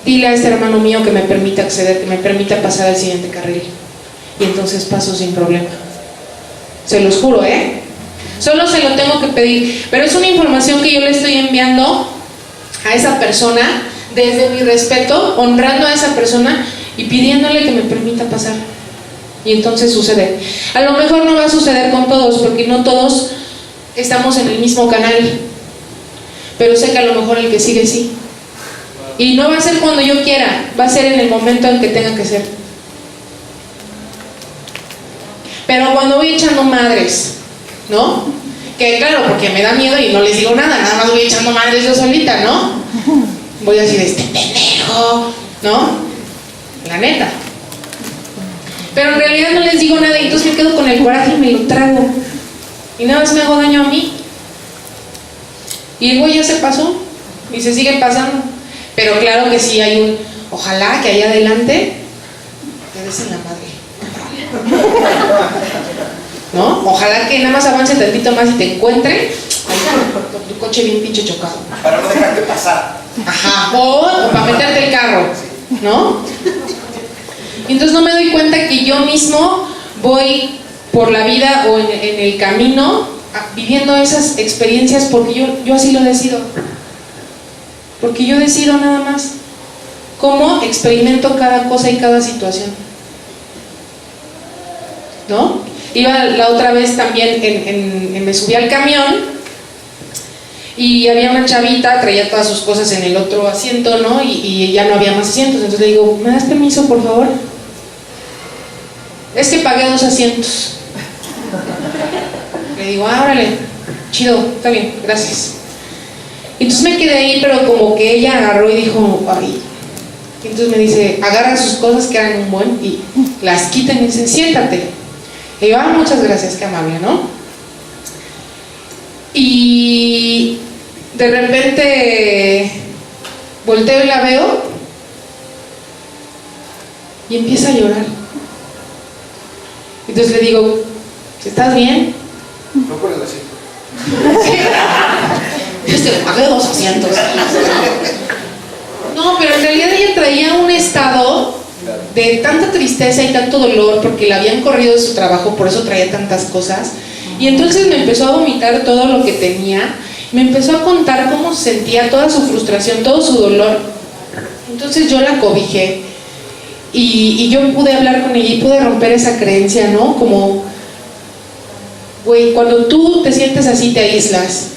dile a este hermano mío que me permita acceder, que me permita pasar al siguiente carril. Y entonces paso sin problema. Se los juro, solo se lo tengo que pedir, pero es una información que yo le estoy enviando a esa persona desde mi respeto, honrando a esa persona y pidiéndole que me permita pasar. Y entonces sucede. A lo mejor no va a suceder con todos, porque no todos estamos en el mismo canal, pero sé que a lo mejor el que sigue sí. Y no va a ser cuando yo quiera, va a ser en el momento en que tenga que ser. Pero cuando voy echando madres, ¿no? Que claro, porque me da miedo y no les digo nada más voy echando madres yo solita, ¿no? Voy a decir, pendejo, ¿no? La neta. Pero en realidad no les digo nada y entonces me quedo con el coraje y me lo trago. Y nada más me hago daño a mí. Y el güey ya se pasó y se sigue pasando. Pero claro que sí hay ojalá que ahí adelante te des en la madre, ¿no? Ojalá que nada más avance tantito más y te encuentre ahí con tu coche bien pinche chocado. Para no dejarte pasar. Ajá, o para meterte el carro, ¿no? Y entonces no me doy cuenta que yo mismo voy por la vida o en el camino viviendo esas experiencias porque yo así lo decido. Porque yo decido nada más cómo experimento cada cosa y cada situación, ¿no? Iba la otra vez también, me subí al camión y había una chavita, traía todas sus cosas en el otro asiento, ¿no? Y ya no había más asientos, entonces le digo, ¿me das permiso, por favor? Es que pagué 2 asientos. Le digo, órale, chido, está bien, gracias. Entonces me quedé ahí, pero como que ella agarró y dijo, ay. Entonces me dice, agarra sus cosas que eran un buen y las quita y me dice, siéntate. Y yo, muchas gracias, qué amable, ¿no? Y de repente volteo y la veo y empieza a llorar. Entonces le digo, ¿estás bien? No por el asiento. Le pagué 2 asientos. No, pero en realidad ella traía un estado de tanta tristeza y tanto dolor porque la habían corrido de su trabajo, por eso traía tantas cosas. Y entonces me empezó a vomitar todo lo que tenía, me empezó a contar cómo sentía toda su frustración, todo su dolor. Entonces yo la cobijé Y yo pude hablar con ella y pude romper esa creencia, ¿no? Como, güey, cuando tú te sientes así te aíslas.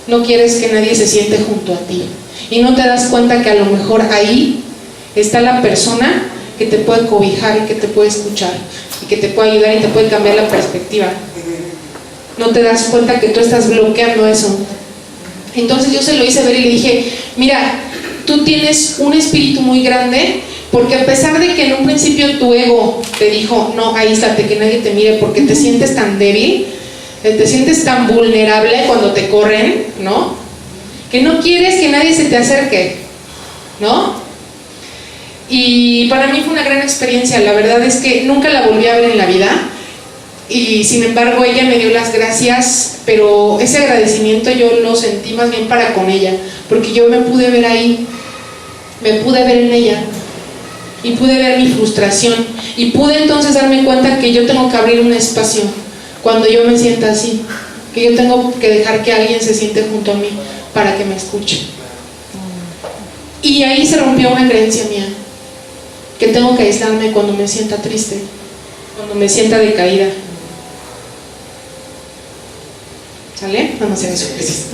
No quieres que nadie se siente junto a ti. Y no te das cuenta que a lo mejor ahí está la persona que te puede cobijar y que te puede escuchar y que te puede ayudar y te puede cambiar la perspectiva. No te das cuenta que tú estás bloqueando eso. Entonces yo se lo hice ver y le dije, mira, tú tienes un espíritu muy grande, porque a pesar de que en un principio tu ego te dijo, no, aíslate, que nadie te mire, porque te sientes tan débil, te sientes tan vulnerable cuando te corren, ¿no? Que no quieres que nadie se te acerque, ¿no? Y para mí fue una gran experiencia. La verdad es que nunca la volví a ver en la vida, y sin embargo ella me dio las gracias, pero ese agradecimiento yo lo sentí más bien para con ella, porque yo me pude ver ahí, me pude ver en ella y pude ver mi frustración y pude entonces darme cuenta que yo tengo que abrir un espacio cuando yo me sienta así, que yo tengo que dejar que alguien se siente junto a mí para que me escuche. Y ahí se rompió una creencia mía, que tengo que aislarme cuando me sienta triste, cuando me sienta decaída. ¿Sale? Vamos a hacer eso.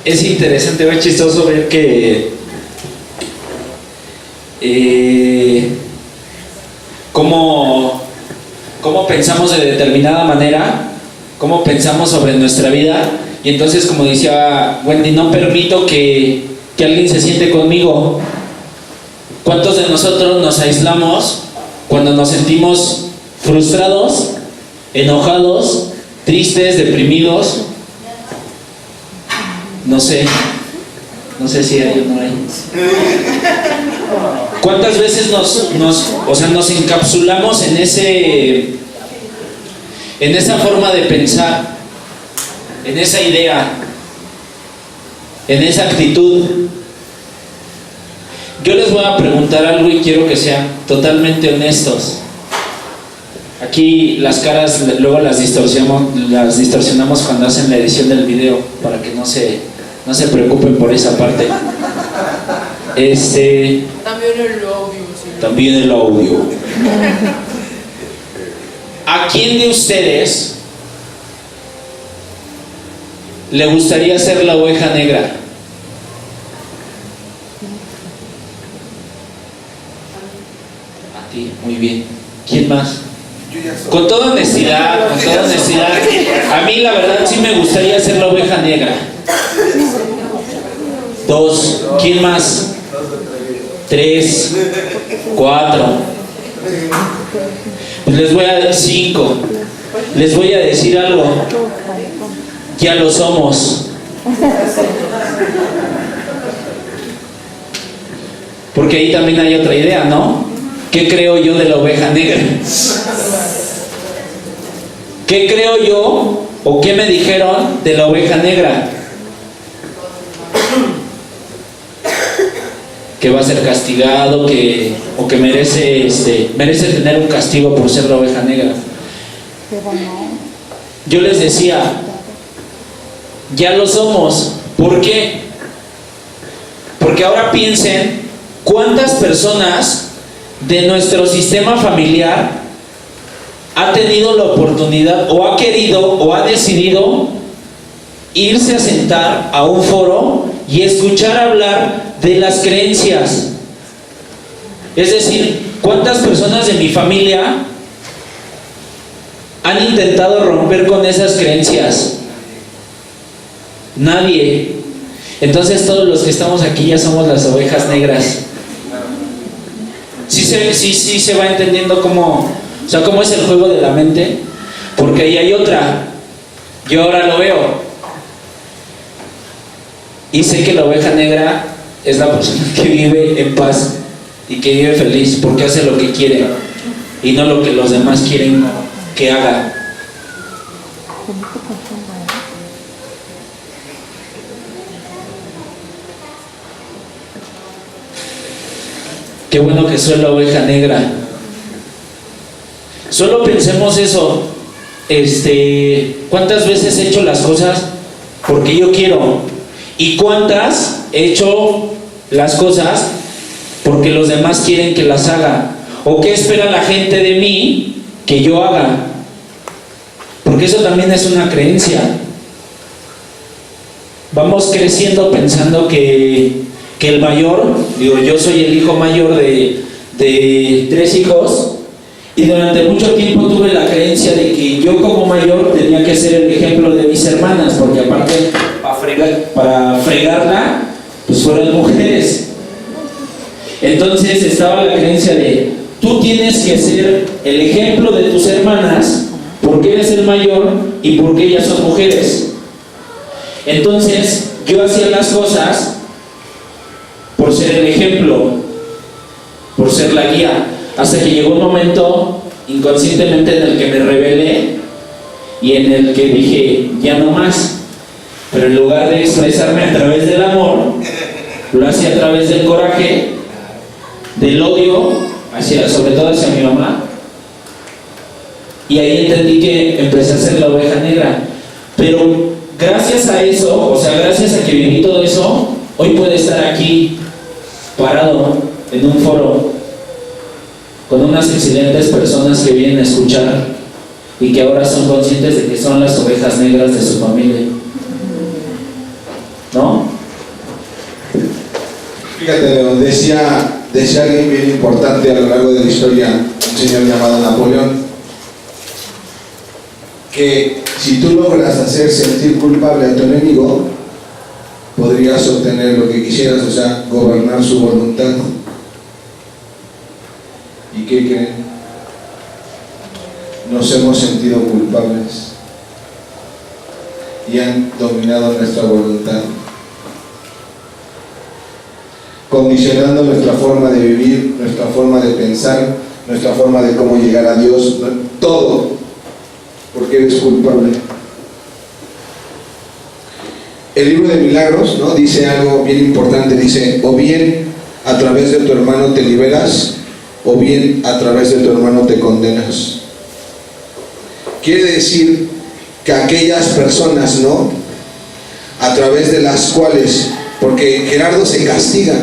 Es interesante, es chistoso ver que cómo pensamos de determinada manera, cómo pensamos sobre nuestra vida, y entonces, como decía Wendy, no permito que alguien se siente conmigo. ¿Cuántos de nosotros nos aislamos cuando nos sentimos frustrados, enojados, tristes, deprimidos? No sé si hay o no hay. ¿Cuántas veces nos encapsulamos en esa forma de pensar, en esa idea, en esa actitud? Yo les voy a preguntar algo y quiero que sean totalmente honestos. Aquí las caras luego las distorsionamos cuando hacen la edición del video, para que no se preocupen por esa parte. También el audio. ¿A quién de ustedes le gustaría ser la oveja negra? A ti, muy bien. ¿Quién más? Con toda honestidad, a mí la verdad sí me gustaría ser la oveja negra. 2, ¿quién más? 3, 4. Pues les voy a dar 5. Les voy a decir algo. Ya lo somos. Porque ahí también hay otra idea, ¿no? ¿Qué creo yo de la oveja negra? ¿Qué creo yo o qué me dijeron de la oveja negra? Que va a ser castigado, o que merece tener un castigo por ser la oveja negra. Yo les decía, ya lo somos. ¿Por qué? Porque ahora piensen cuántas personas de nuestro sistema familiar ha tenido la oportunidad o ha querido o ha decidido irse a sentar a un foro y escuchar hablar de las creencias. Es decir, ¿cuántas personas de mi familia han intentado romper con esas creencias? Nadie. Entonces todos los que estamos aquí ya somos las ovejas negras. Sí se va entendiendo cómo es el juego de la mente, porque ahí hay otra. Yo ahora lo veo y sé que la oveja negra es la persona que vive en paz y que vive feliz porque hace lo que quiere y no lo que los demás quieren que haga. Qué bueno que soy la oveja negra. Solo pensemos eso. ¿Cuántas veces he hecho las cosas porque yo quiero? ¿Y cuántas he hecho las cosas porque los demás quieren que las haga? ¿O qué espera la gente de mí que yo haga? Porque eso también es una creencia. Vamos creciendo pensando que el mayor, digo, yo soy el hijo mayor de 3 hijos, y durante mucho tiempo tuve la creencia de que yo como mayor tenía que ser el ejemplo de mis hermanas, porque aparte para fregarla, pues fueron mujeres. Entonces estaba la creencia de, tú tienes que ser el ejemplo de tus hermanas, porque eres el mayor y porque ellas son mujeres. Entonces yo hacía las cosas por ser el ejemplo, por ser la guía, hasta que llegó un momento inconscientemente en el que me rebelé y en el que dije, ya no más. Pero en lugar de expresarme a través del amor, lo hacía a través del coraje, del odio, sobre todo hacia mi mamá. Y ahí entendí que empecé a ser la oveja negra. Pero gracias a eso, o sea, gracias a que viví todo eso, hoy puedo estar aquí, parado, en un foro, con unas excelentes personas que vienen a escuchar y que ahora son conscientes de que son las ovejas negras de su familia. ¿No? Fíjate, decía alguien bien importante a lo largo de la historia, un señor llamado Napoleón, que si tú logras hacer sentir culpable a tu enemigo, podrías obtener lo que quisieras, o sea, gobernar su voluntad. ¿Y qué creen? Nos hemos sentido culpables y han dominado nuestra voluntad, condicionando nuestra forma de vivir, nuestra forma de pensar, nuestra forma de cómo llegar a Dios, todo, porque eres culpable. El libro de Milagros, ¿no?, dice algo bien importante, dice, o bien a través de tu hermano te liberas, o bien a través de tu hermano te condenas. Quiere decir que aquellas personas, ¿no?, a través de las cuales, porque Gerardo se castiga.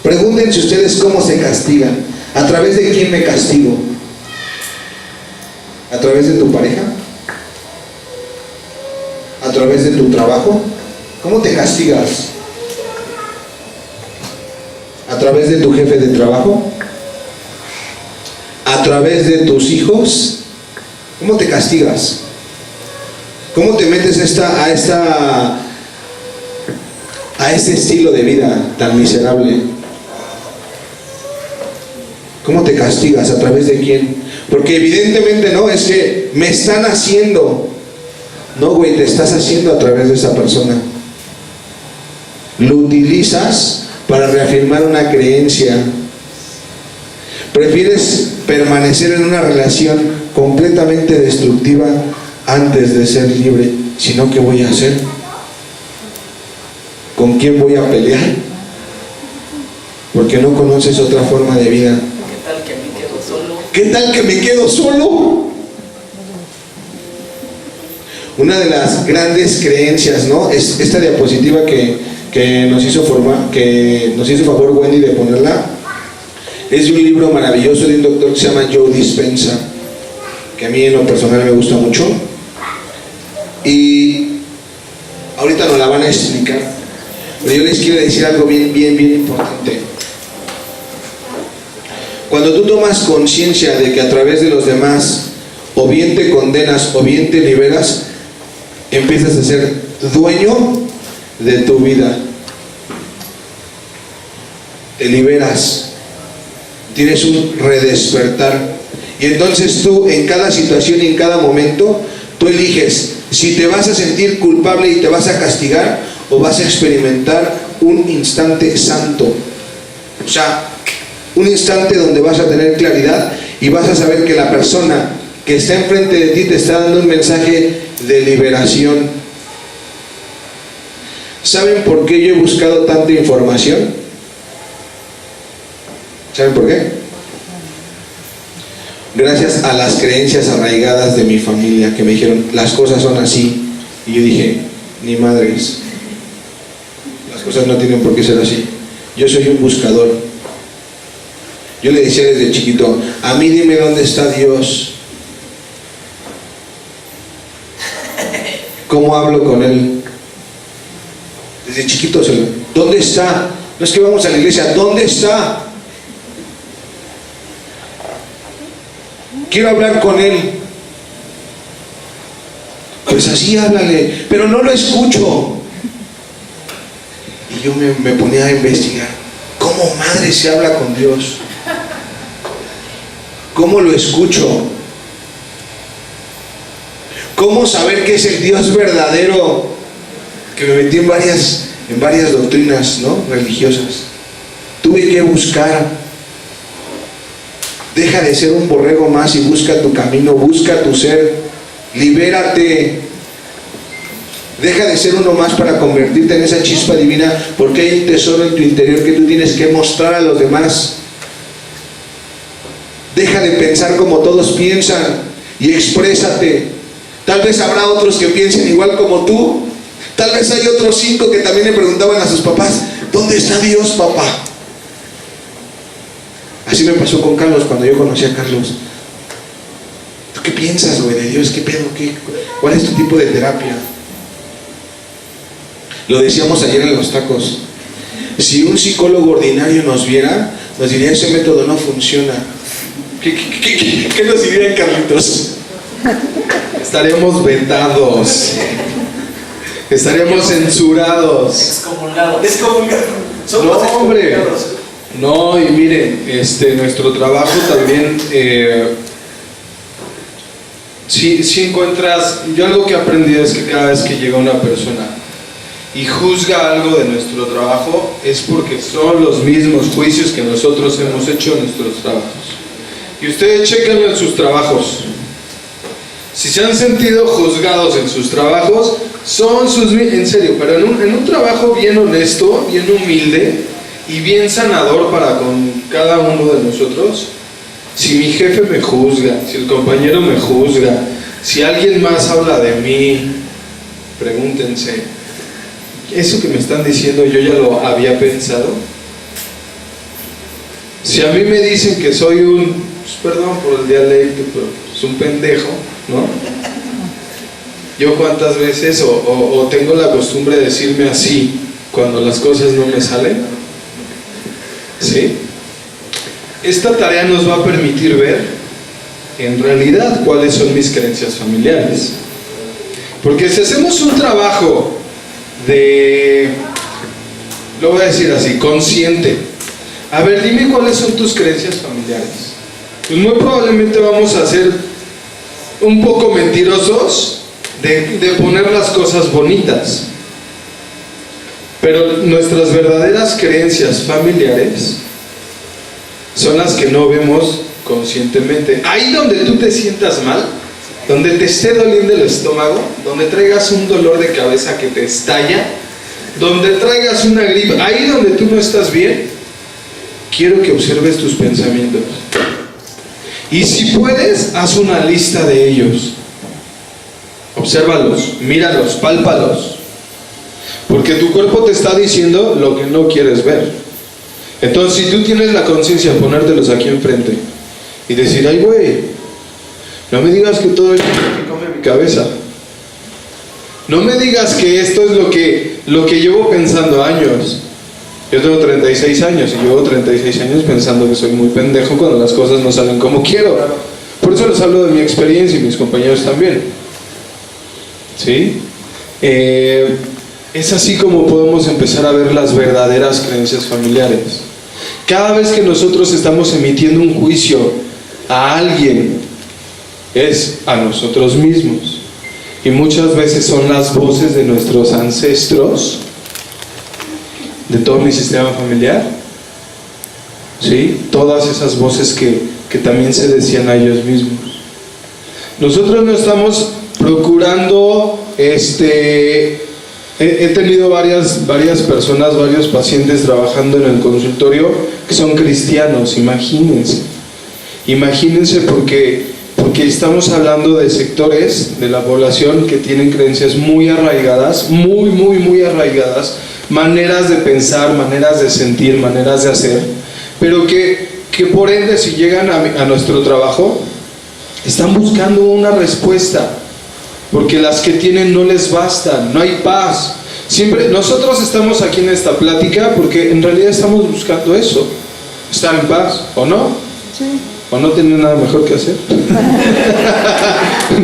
Pregúntense ustedes cómo se castiga. ¿A través de quién me castigo? ¿A través de tu pareja? ¿A través de tu trabajo? ¿Cómo te castigas? ¿A través de tu jefe de trabajo? ¿A través de tus hijos? ¿Cómo te castigas? ¿Cómo te metes a ese estilo de vida tan miserable? ¿Cómo te castigas? ¿A través de quién? Porque evidentemente no, es que me están haciendo. No, güey, te estás haciendo a través de esa persona. Lo utilizas para reafirmar una creencia. Prefieres permanecer en una relación completamente destructiva antes de ser libre. Si no, ¿qué voy a hacer? ¿Con quién voy a pelear? Porque no conoces otra forma de vida. ¿Qué tal que me quedo solo? ¿Qué tal que me quedo solo? Una de las grandes creencias, ¿no?, es esta diapositiva que nos hizo favor Wendy de ponerla. Es de un libro maravilloso de un doctor que se llama Joe Dispenza, que a mí en lo personal me gusta mucho. Y ahorita nos la van a explicar, pero yo les quiero decir algo bien importante. Cuando tú tomas conciencia de que a través de los demás o bien te condenas o bien te liberas, empiezas a ser dueño de tu vida. Te liberas, tienes un redespertar, y entonces tú en cada situación y en cada momento tú eliges si te vas a sentir culpable y te vas a castigar, o vas a experimentar un instante santo, o sea, un instante donde vas a tener claridad y vas a saber que la persona que está enfrente de ti te está dando un mensaje de liberación. ¿Saben por qué yo he buscado tanta información? ¿Saben por qué? Gracias a las creencias arraigadas de mi familia, que me dijeron, las cosas son así. Y yo dije, ni madres. Las cosas no tienen por qué ser así. Yo soy un buscador. Yo le decía desde chiquito, a mí dime dónde está Dios. ¿Cómo hablo con Él? Desde chiquito, ¿dónde está? No es que vamos a la iglesia, ¿dónde está? Quiero hablar con Él. Pues así háblale, pero no lo escucho. Y yo me ponía a investigar. ¿Cómo madre se habla con Dios? ¿Cómo lo escucho? ¿Cómo saber que es el Dios verdadero? Que me metí en varias doctrinas, ¿no?, religiosas. Tuve que buscar. Deja de ser un borrego más y busca tu camino, busca tu ser. Libérate. Deja de ser uno más para convertirte en esa chispa divina, porque hay un tesoro en tu interior que tú tienes que mostrar a los demás. Deja de pensar como todos piensan y exprésate. Tal vez habrá otros que piensen igual como tú. Tal vez hay otros 5 que también le preguntaban a sus papás, ¿dónde está Dios, papá? Así me pasó con Carlos cuando yo conocí a Carlos. ¿Tú qué piensas, güey, de Dios? ¿Qué pedo? ¿Cuál es tu tipo de terapia? Lo decíamos ayer en los tacos. Si un psicólogo ordinario nos viera, nos diría, ese método no funciona. ¿Qué nos dirían, Carlitos? Estaríamos vetados. Estaríamos censurados. Excomulgados. No, hombre. No, y miren, nuestro trabajo también, si encuentras, yo algo que he aprendido es que cada vez que llega una persona y juzga algo de nuestro trabajo, es porque son los mismos juicios que nosotros hemos hecho en nuestros trabajos. Y ustedes chequenlo en sus trabajos. Si se han sentido juzgados en sus trabajos, son sus, en serio, pero en un trabajo bien honesto, bien humilde y bien sanador para con cada uno de nosotros. Si mi jefe me juzga, si el compañero me juzga, si alguien más habla de mí, pregúntense, ¿eso que me están diciendo yo ya lo había pensado? Si a mí me dicen que soy perdón por el dialecto, pero es un pendejo, ¿no? Yo cuántas veces o tengo la costumbre de decirme así cuando las cosas no me salen. ¿Sí? Esta tarea nos va a permitir ver en realidad cuáles son mis creencias familiares. Porque si hacemos un trabajo lo voy a decir así, consciente. A ver, dime cuáles son tus creencias familiares. Pues muy probablemente vamos a ser un poco mentirosos de poner las cosas bonitas. Pero nuestras verdaderas creencias familiares son las que no vemos conscientemente. Ahí donde tú te sientas mal, donde te esté doliendo el estómago, donde traigas un dolor de cabeza que te estalla, donde traigas una gripe, ahí donde tú no estás bien, quiero que observes tus pensamientos. Y si puedes, haz una lista de ellos. Obsérvalos, míralos, pálpalos. Porque tu cuerpo te está diciendo lo que no quieres ver. Entonces, si tú tienes la conciencia de ponértelos aquí enfrente y decir, ay güey, no me digas que todo esto es lo que come mi cabeza. No me digas que esto es lo que llevo pensando años. Yo tengo 36 años y llevo 36 años pensando que soy muy pendejo cuando las cosas no salen como quiero. Por eso les hablo de mi experiencia y mis compañeros también. ¿Sí? Es así como podemos empezar a ver las verdaderas creencias familiares. Cada vez que nosotros estamos emitiendo un juicio a alguien, es a nosotros mismos. Y muchas veces son las voces de nuestros ancestros, de todo mi sistema familiar, ¿sí? Todas esas voces que también se decían a ellos mismos. Nosotros no estamos procurando, he tenido varias personas, varios pacientes trabajando en el consultorio que son cristianos, imagínense porque estamos hablando de sectores de la población que tienen creencias muy arraigadas, muy arraigadas, maneras de pensar, maneras de sentir, maneras de hacer, pero que por ende si llegan a nuestro trabajo, están buscando una respuesta, porque las que tienen no les bastan, no hay paz. Siempre, nosotros estamos aquí en esta plática porque en realidad estamos buscando eso, estar en paz, ¿o no? Sí. ¿O no tienen nada mejor que hacer?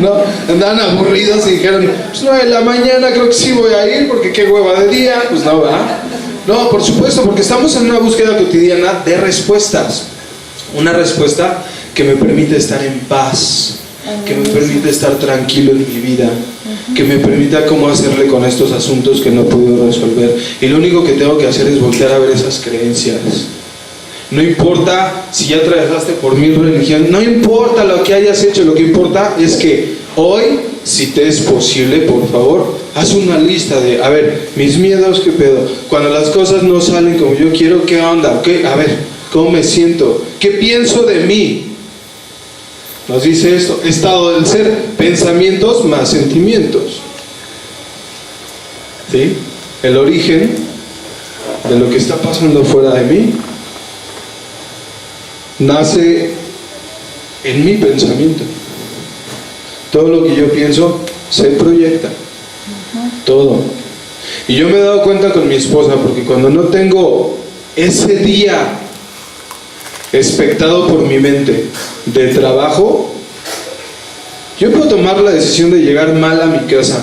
¿No? Andaban aburridos y dijeron, pues 9 de la mañana creo que sí voy a ir porque qué hueva de día. Pues no, ¿verdad? No, por supuesto, porque estamos en una búsqueda cotidiana de respuestas. Una respuesta que me permite estar en paz, que me permite estar tranquilo en mi vida, que me permita cómo hacerle con estos asuntos que no puedo resolver. Y lo único que tengo que hacer es voltear a ver esas creencias. No importa si ya trabajaste por 1000 religiones, no importa lo que hayas hecho, lo que importa es que hoy, si te es posible, por favor, haz una lista de, a ver, mis miedos, ¿qué pedo? Cuando las cosas no salen como yo quiero, ¿qué onda? ¿Qué? A ver, ¿cómo me siento? ¿Qué pienso de mí? Nos dice esto, estado del ser, pensamientos más sentimientos. ¿Sí? El origen de lo que está pasando fuera de mí nace en mi pensamiento. Todo lo que yo pienso se proyecta. Todo. Y yo me he dado cuenta con mi esposa, porque cuando no tengo ese día expectado por mi mente de trabajo, yo puedo tomar la decisión de llegar mal a mi casa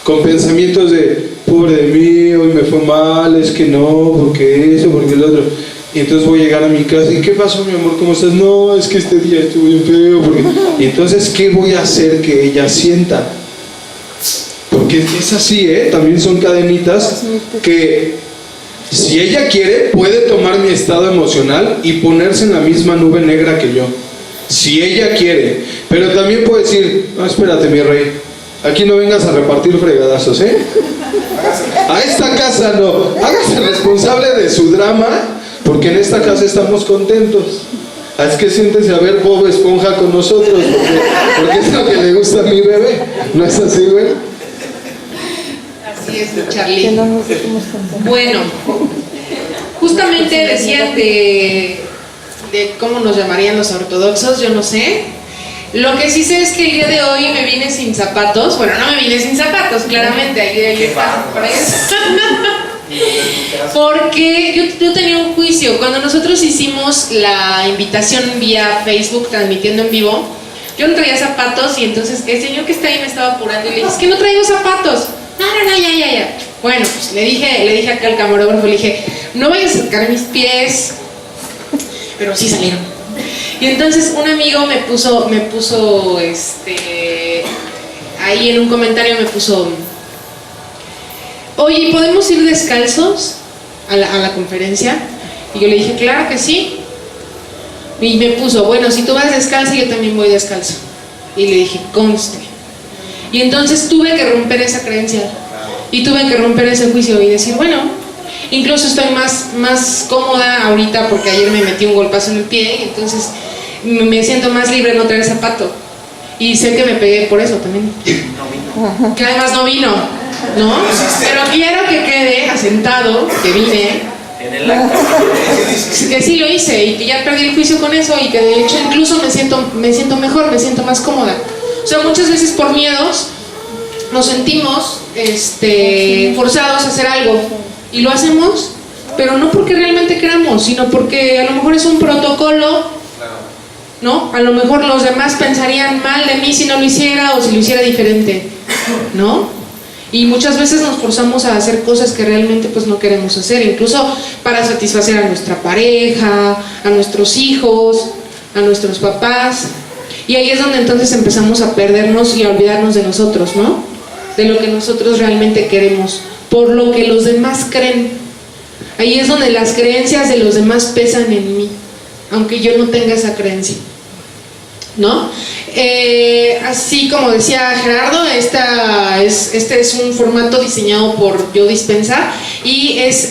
con pensamientos de pobre de mí, hoy me fue mal, es que no, porque eso, porque el otro. Y entonces voy a llegar a mi casa y ¿qué pasó, mi amor? ¿Cómo estás? No, es que este día estuvo bien feo. Y entonces, ¿qué voy a hacer que ella sienta? Porque es así, también son cadenitas que si ella quiere puede tomar mi estado emocional y ponerse en la misma nube negra que yo. Si ella quiere. Pero también puede decir, no, espérate mi rey, aquí no vengas a repartir fregadazos, a esta casa no, hágase responsable de su drama, porque en esta casa estamos contentos. Es que siéntese a ver Bob Esponja con nosotros, porque es lo que le gusta a mi bebé. ¿No es así, güey? Así es, Charlie. Que no nos sentimos contentos. Bueno, justamente decían de cómo nos llamarían los ortodoxos, yo no sé. Lo que sí sé es que el día de hoy me vine sin zapatos. Bueno, no me vine sin zapatos, claramente. Ahí está. Por ahí está. Porque yo tenía un juicio. Cuando nosotros hicimos la invitación vía Facebook, transmitiendo en vivo, yo no traía zapatos y entonces el señor que está ahí me estaba apurando y le dije, es que no traigo zapatos. No, ya. Bueno, pues le dije acá al camarógrafo, le dije, no vayas a sacar mis pies. Pero sí salieron. Y entonces un amigo me puso ahí en un comentario me puso, oye, ¿podemos ir descalzos a la conferencia? Y yo le dije, claro que sí. Y me puso, bueno, si tú vas descalzo, yo también voy descalzo. Y le dije, conste. Y entonces tuve que romper esa creencia. Y tuve que romper ese juicio y decir, bueno, incluso estoy más cómoda ahorita porque ayer me metí un golpazo en el pie y entonces me siento más libre de no traer zapato. Y sé que me pegué por eso también. Que además no vino, ¿no? Pero quiero que quede asentado que vine. Que sí lo hice y que ya perdí el juicio con eso y que de hecho incluso me siento mejor, me siento más cómoda. O sea, muchas veces por miedos nos sentimos forzados a hacer algo y lo hacemos, pero no porque realmente queramos, sino porque a lo mejor es un protocolo, ¿no? A lo mejor los demás pensarían mal de mí si no lo hiciera o si lo hiciera diferente, ¿no? Y muchas veces nos forzamos a hacer cosas que realmente pues no queremos hacer, incluso para satisfacer a nuestra pareja, a nuestros hijos, a nuestros papás. Y ahí es donde entonces empezamos a perdernos y a olvidarnos de nosotros, ¿no? De lo que nosotros realmente queremos, por lo que los demás creen. Ahí es donde las creencias de los demás pesan en mí, aunque yo no tenga esa creencia, ¿no? Así como decía Gerardo, este es un formato diseñado por Joe Dispenza y es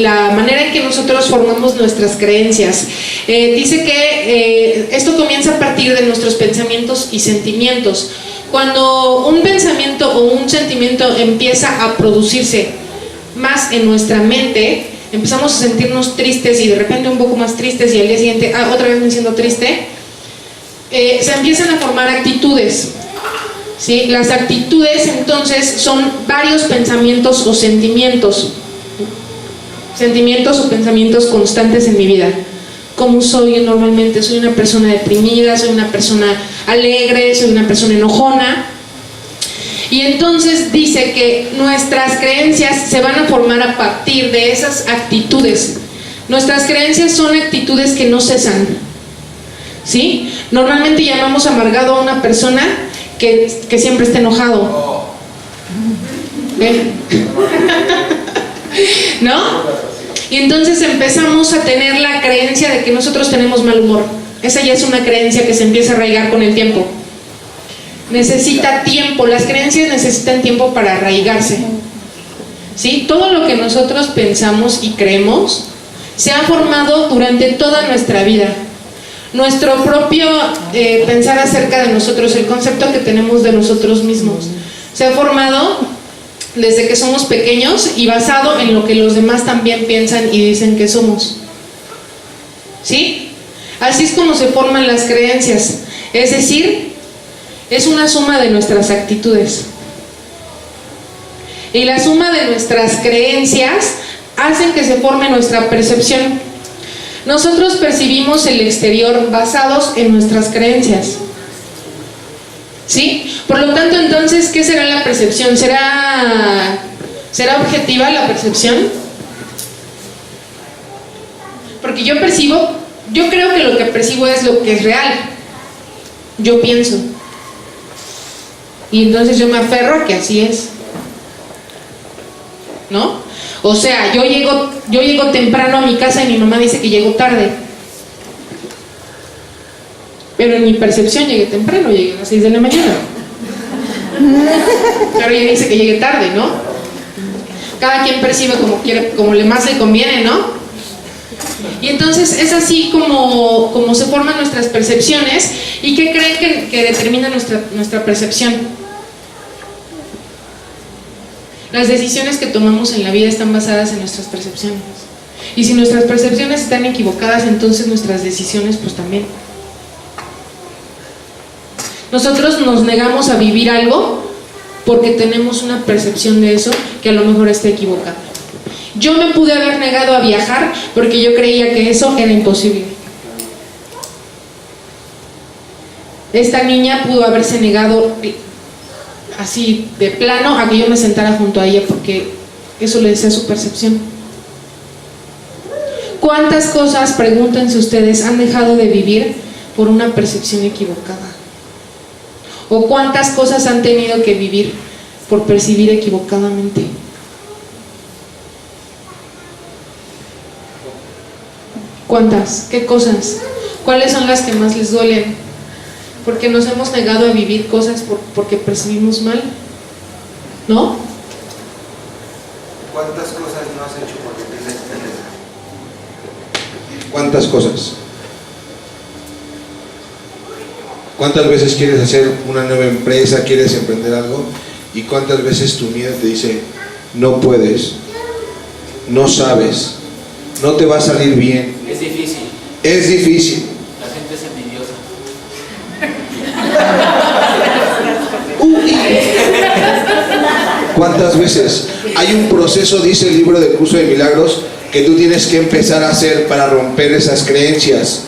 la manera en que nosotros formamos nuestras creencias. Dice que esto comienza a partir de nuestros pensamientos y sentimientos. Cuando un pensamiento o un sentimiento empieza a producirse más en nuestra mente, empezamos a sentirnos tristes y de repente un poco más tristes y al día siguiente, otra vez me siento triste, se empiezan a formar actitudes. ¿Sí? Las actitudes entonces son varios pensamientos o sentimientos o pensamientos constantes en mi vida. ¿Cómo soy normalmente? Soy una persona deprimida, soy una persona alegre, soy una persona enojona. Y entonces dice que nuestras creencias se van a formar a partir de esas actitudes. Nuestras creencias son actitudes que no cesan. ¿Sí? Normalmente llamamos amargado a una persona que siempre está enojado. ¿No? Y entonces empezamos a tener la creencia de que nosotros tenemos mal humor. Esa ya es una creencia que se empieza a arraigar con el tiempo. Necesita tiempo, las creencias necesitan tiempo para arraigarse. ¿Sí? Todo lo que nosotros pensamos y creemos se ha formado durante toda nuestra vida. Nuestro propio pensar acerca de nosotros, el concepto que tenemos de nosotros mismos, se ha formado desde que somos pequeños y basado en lo que los demás también piensan y dicen que somos. ¿Sí? Así es como se forman las creencias. Es decir, es una suma de nuestras actitudes. Y la suma de nuestras creencias hacen que se forme nuestra percepción. Nosotros percibimos el exterior basados en nuestras creencias. ¿Sí? Por lo tanto, entonces, ¿qué será la percepción? ¿Será objetiva la percepción? Porque yo creo que lo que percibo es lo que es real. Yo pienso. Y entonces yo me aferro a que así es. ¿No? O sea, yo llego temprano a mi casa y mi mamá dice que llego tarde. Pero en mi percepción llegué temprano, llegué a las 6 de la mañana. Pero ella dice que llegué tarde, ¿no? Cada quien percibe como quiere, como más le conviene, ¿no? Y entonces es así como se forman nuestras percepciones. ¿Y qué creen que determina nuestra percepción? Las decisiones que tomamos en la vida están basadas en nuestras percepciones. Y si nuestras percepciones están equivocadas, entonces nuestras decisiones pues también. Nosotros nos negamos a vivir algo porque tenemos una percepción de eso que a lo mejor está equivocada. Yo me pude haber negado a viajar porque yo creía que eso era imposible. Esta niña pudo haberse negado así de plano a que yo me sentara junto a ella porque eso le decía su percepción. ¿Cuántas cosas, pregúntense ustedes, han dejado de vivir por una percepción equivocada? ¿O cuántas cosas han tenido que vivir por percibir equivocadamente? ¿Cuántas? ¿Qué cosas? ¿Cuáles son las que más les duelen? Porque nos hemos negado a vivir cosas porque percibimos mal, ¿no? ¿Cuántas cosas no has hecho porque tienes que tener? ¿Cuántas cosas? ¿Cuántas veces quieres hacer una nueva empresa, quieres emprender algo? ¿Y cuántas veces tu miedo te dice, no puedes, no sabes, no te va a salir bien? Es difícil. Es difícil. La gente es envidiosa. ¿Cuántas veces? Hay un proceso, dice el libro del Curso de Milagros, que tú tienes que empezar a hacer para romper esas creencias.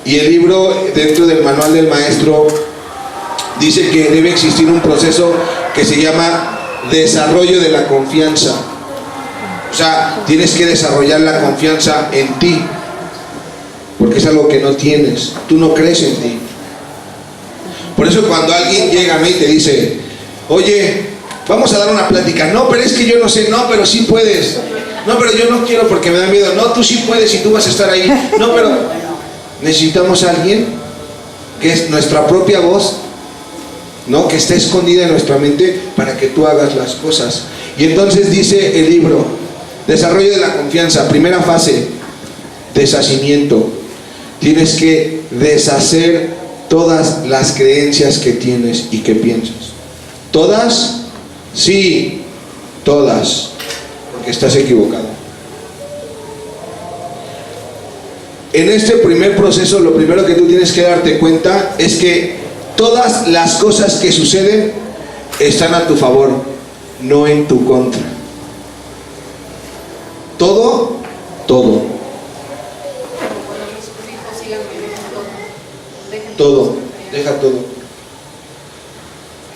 Y el libro, dentro del manual del maestro, dice que debe existir un proceso que se llama desarrollo de la confianza. O sea, tienes que desarrollar la confianza en ti, porque es algo que no tienes, tú no crees en ti. Por eso cuando alguien llega a mí y te dice, oye, vamos a dar una plática, no, pero es que yo no sé, no, pero sí puedes, no, pero yo no quiero porque me da miedo, no, tú sí puedes y tú vas a estar ahí, no, pero necesitamos a alguien que es nuestra propia voz, ¿no? Que está escondida en nuestra mente para que tú hagas las cosas. Y entonces dice el libro, desarrollo de la confianza, primera fase, deshacimiento. Tienes que deshacer todas las creencias que tienes y que piensas. ¿Todas? Sí, todas. porque estás equivocado. En este primer proceso, lo primero que tú tienes que darte cuenta es que todas las cosas que suceden están a tu favor, no en tu contra. Todo. Todo, deja todo.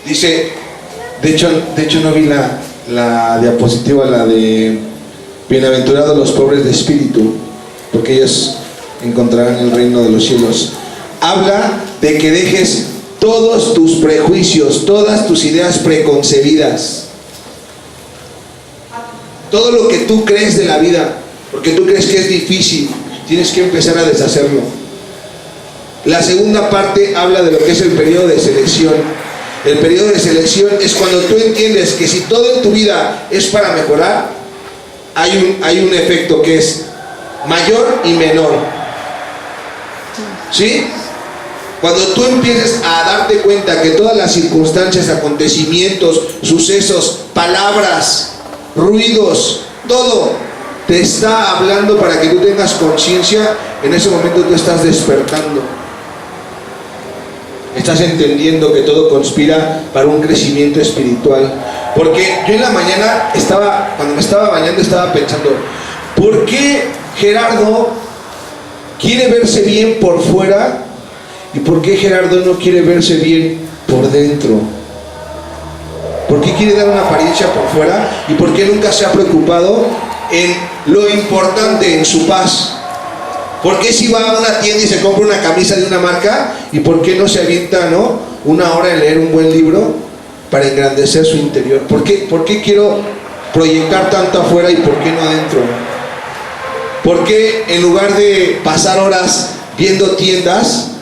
Dice, de hecho no vi la diapositiva, la de bienaventurados los pobres de espíritu, porque ellos encontrarán el reino de los cielos. Habla de que dejes todos tus prejuicios, todas tus ideas preconcebidas, todo lo que tú crees de la vida, porque tú crees que es difícil, tienes que empezar a deshacerlo. La segunda parte habla de lo que es el periodo de selección. El periodo de selección es cuando tú entiendes que si todo en tu vida es para mejorar, hay un efecto que es mayor y menor. ¿Sí? Cuando tú empieces a darte cuenta que todas las circunstancias, acontecimientos, sucesos, palabras, ruidos, todo te está hablando para que tú tengas conciencia, en ese momento tú estás despertando. Estás entendiendo que todo conspira para un crecimiento espiritual. Porque yo en la mañana cuando me estaba bañando, estaba pensando, ¿por qué Gerardo quiere verse bien por fuera y por qué Gerardo no quiere verse bien por dentro? ¿Por qué quiere dar una apariencia por fuera y por qué nunca se ha preocupado en lo importante, en su paz? ¿Por qué si va a una tienda y se compra una camisa de una marca y por qué no se avienta, una hora en leer un buen libro para engrandecer su interior? ¿Por qué quiero proyectar tanto afuera y por qué no adentro? ¿Por qué en lugar de pasar horas viendo tiendas,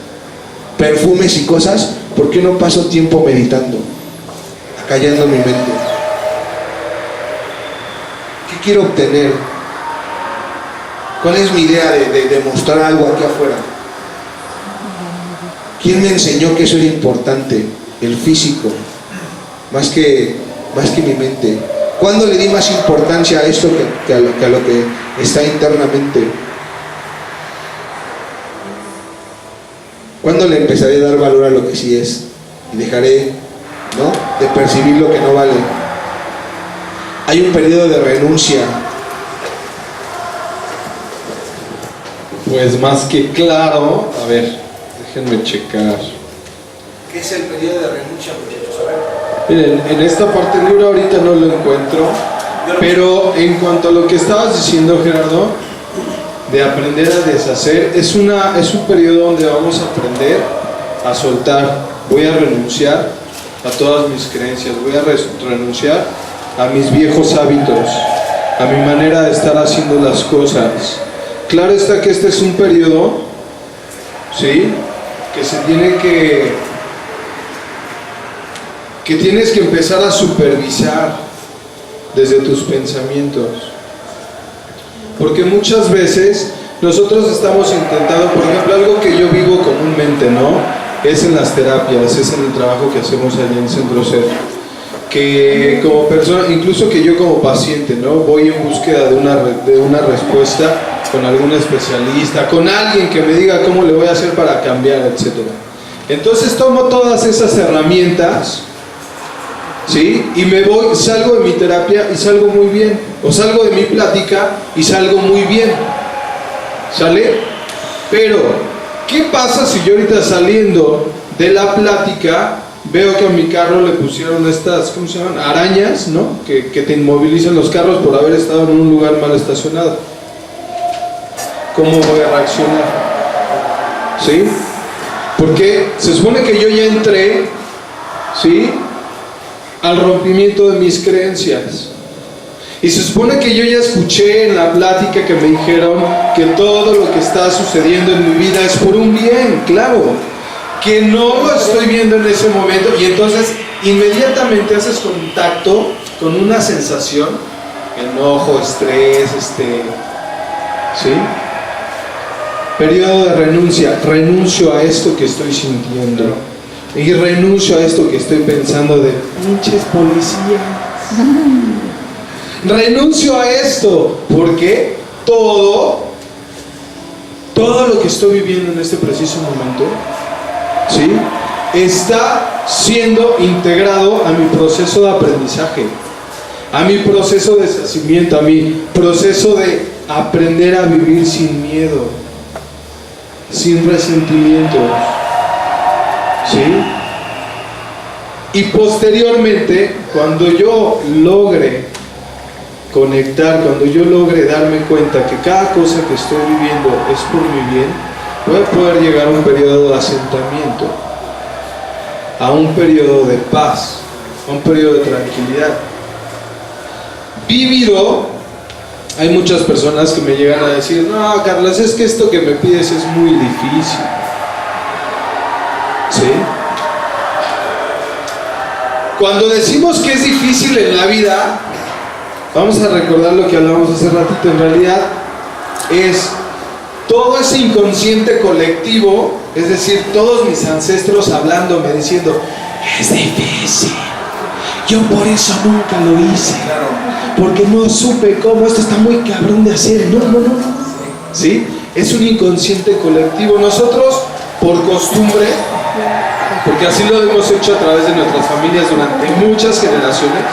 perfumes y cosas, por qué no paso tiempo meditando, acallando mi mente? ¿Qué quiero obtener? ¿Cuál es mi idea de mostrar algo aquí afuera? ¿Quién me enseñó que eso era importante? El físico, más que mi mente. ¿Cuándo le di más importancia a esto que a lo que está internamente? ¿Cuándo le empezaré a dar valor a lo que sí es? Y dejaré, de percibir lo que no vale. Hay un periodo de renuncia. Pues más que claro, a ver, déjenme checar. ¿Qué es el periodo de renuncia, muchachos? A ver. Miren, en esta parte del libro ahorita no lo encuentro, pero en cuanto a lo que estabas diciendo, Gerardo, de aprender a deshacer, es un periodo donde vamos a aprender a soltar. Voy a renunciar a todas mis creencias, voy a renunciar a mis viejos hábitos, a mi manera de estar haciendo las cosas. Claro está que este es un periodo, ¿sí?, que se tiene que tienes que empezar a supervisar desde tus pensamientos. Porque muchas veces nosotros estamos intentando, por ejemplo, algo que yo vivo comúnmente, es en las terapias, es en el trabajo que hacemos allí en Centro Ser, que como persona, incluso que yo como paciente, voy en búsqueda de una respuesta con algún especialista, con alguien que me diga cómo le voy a hacer para cambiar, etc. Entonces tomo todas esas herramientas, ¿sí?, y salgo de mi terapia y salgo muy bien, o salgo de mi plática y salgo muy bien, ¿sale? Pero, ¿qué pasa si yo ahorita saliendo de la plática veo que a mi carro le pusieron estas, ¿cómo se llaman?, arañas, que te inmovilizan los carros por haber estado en un lugar mal estacionado? ¿Cómo voy a reaccionar? ¿Sí? Porque se supone que yo ya entré, ¿sí?, al rompimiento de mis creencias. Y se supone que yo ya escuché en la plática que me dijeron que todo lo que está sucediendo en mi vida es por un bien, claro, que no lo estoy viendo en ese momento, y entonces inmediatamente haces contacto con una sensación, enojo, estrés, ¿sí? Periodo de renuncia. Renuncio a esto que estoy sintiendo y renuncio a esto que estoy pensando de pinches policías. renuncio a esto, porque todo lo que estoy viviendo en este preciso momento, ¿sí?, está siendo integrado a mi proceso de aprendizaje, a mi proceso de deshacimiento, a mi proceso de aprender a vivir sin miedo, sin resentimientos, ¿sí? Y posteriormente, cuando yo logre conectar, cuando yo logre darme cuenta que cada cosa que estoy viviendo es por mi bien, voy a poder llegar a un periodo de asentamiento, a un periodo de paz, a un periodo de tranquilidad. Vivido, hay muchas personas que me llegan a decir: no, Carlos, es que esto que me pides es muy difícil, ¿sí? Cuando decimos que es difícil en la vida, vamos a recordar lo que hablamos hace ratito. En realidad es todo ese inconsciente colectivo, es decir, todos mis ancestros hablándome, diciendo: es difícil, yo por eso nunca lo hice, porque no supe cómo, esto está muy cabrón de hacer. No, ¿sí? Es un inconsciente colectivo. Nosotros, por costumbre, porque así lo hemos hecho a través de nuestras familias durante muchas generaciones,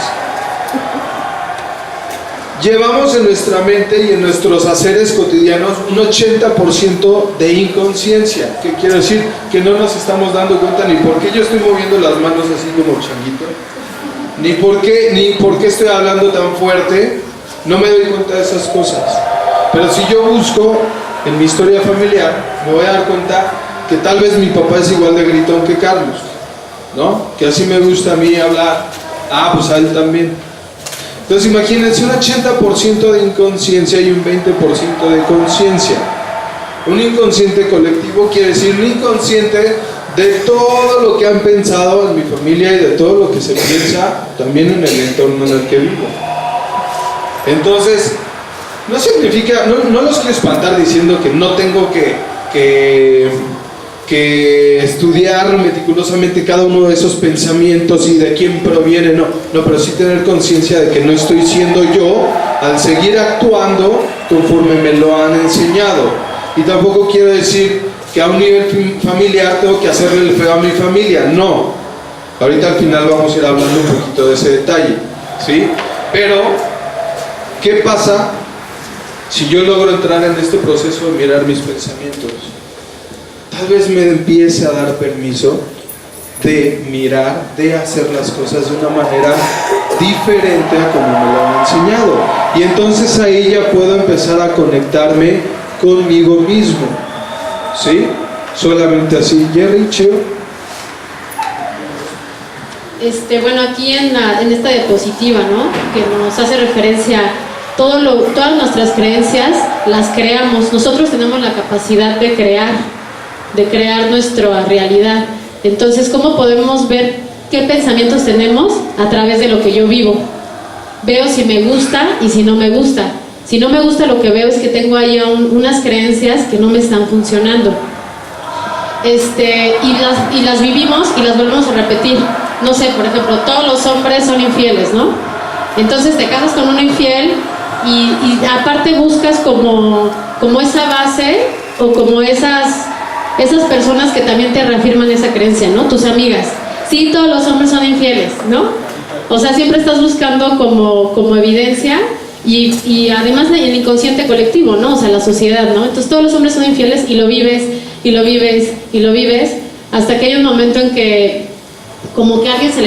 llevamos en nuestra mente y en nuestros haceres cotidianos un 80% de inconsciencia. ¿Qué quiero decir? Que no nos estamos dando cuenta ni por qué yo estoy moviendo las manos así como changuito, ni por qué estoy hablando tan fuerte. No me doy cuenta de esas cosas. Pero si yo busco en mi historia familiar, me voy a dar cuenta que tal vez mi papá es igual de gritón que Carlos, ¿no? Que así me gusta a mí hablar. Ah, pues a él también. Entonces imagínense, un 80% de inconsciencia y un 20% de conciencia. Un inconsciente colectivo quiere decir un inconsciente de todo lo que han pensado en mi familia y de todo lo que se piensa también en el entorno en el que vivo. Entonces, no significa, no los quiero espantar diciendo que no tengo que estudiar meticulosamente cada uno de esos pensamientos y de quién proviene, no, pero sí tener conciencia de que no estoy siendo yo al seguir actuando conforme me lo han enseñado. Y tampoco quiero decir que a un nivel familiar tengo que hacerle el feo a mi familia, no. Ahorita al final vamos a ir hablando un poquito de ese detalle, ¿sí? Pero, ¿qué pasa si yo logro entrar en este proceso de mirar mis pensamientos? Tal vez me empiece a dar permiso de mirar, de hacer las cosas de una manera diferente a como me lo han enseñado. Y entonces ahí ya puedo empezar a conectarme conmigo mismo, ¿sí? Solamente así. Jerry, Cheo. Bueno, aquí en esta diapositiva, ¿no?, que nos hace referencia a todas nuestras creencias, las creamos. Nosotros tenemos la capacidad de crear nuestra realidad. Entonces, ¿cómo podemos ver qué pensamientos tenemos? A través de lo que yo vivo. Veo si me gusta y si no me gusta. Si no me gusta, lo que veo es que tengo ahí unas creencias que no me están funcionando. Y las vivimos y las volvemos a repetir. No sé, por ejemplo, todos los hombres son infieles, ¿no? Entonces te casas con uno infiel y aparte buscas como esa base o como esas personas que también te reafirman esa creencia, ¿no? Tus amigas. Sí, todos los hombres son infieles, ¿no? O sea, siempre estás buscando como evidencia y además el inconsciente colectivo, ¿no? O sea, la sociedad, ¿no? Entonces todos los hombres son infieles y lo vives, y lo vives, y lo vives, hasta que hay un momento en que como que a alguien se le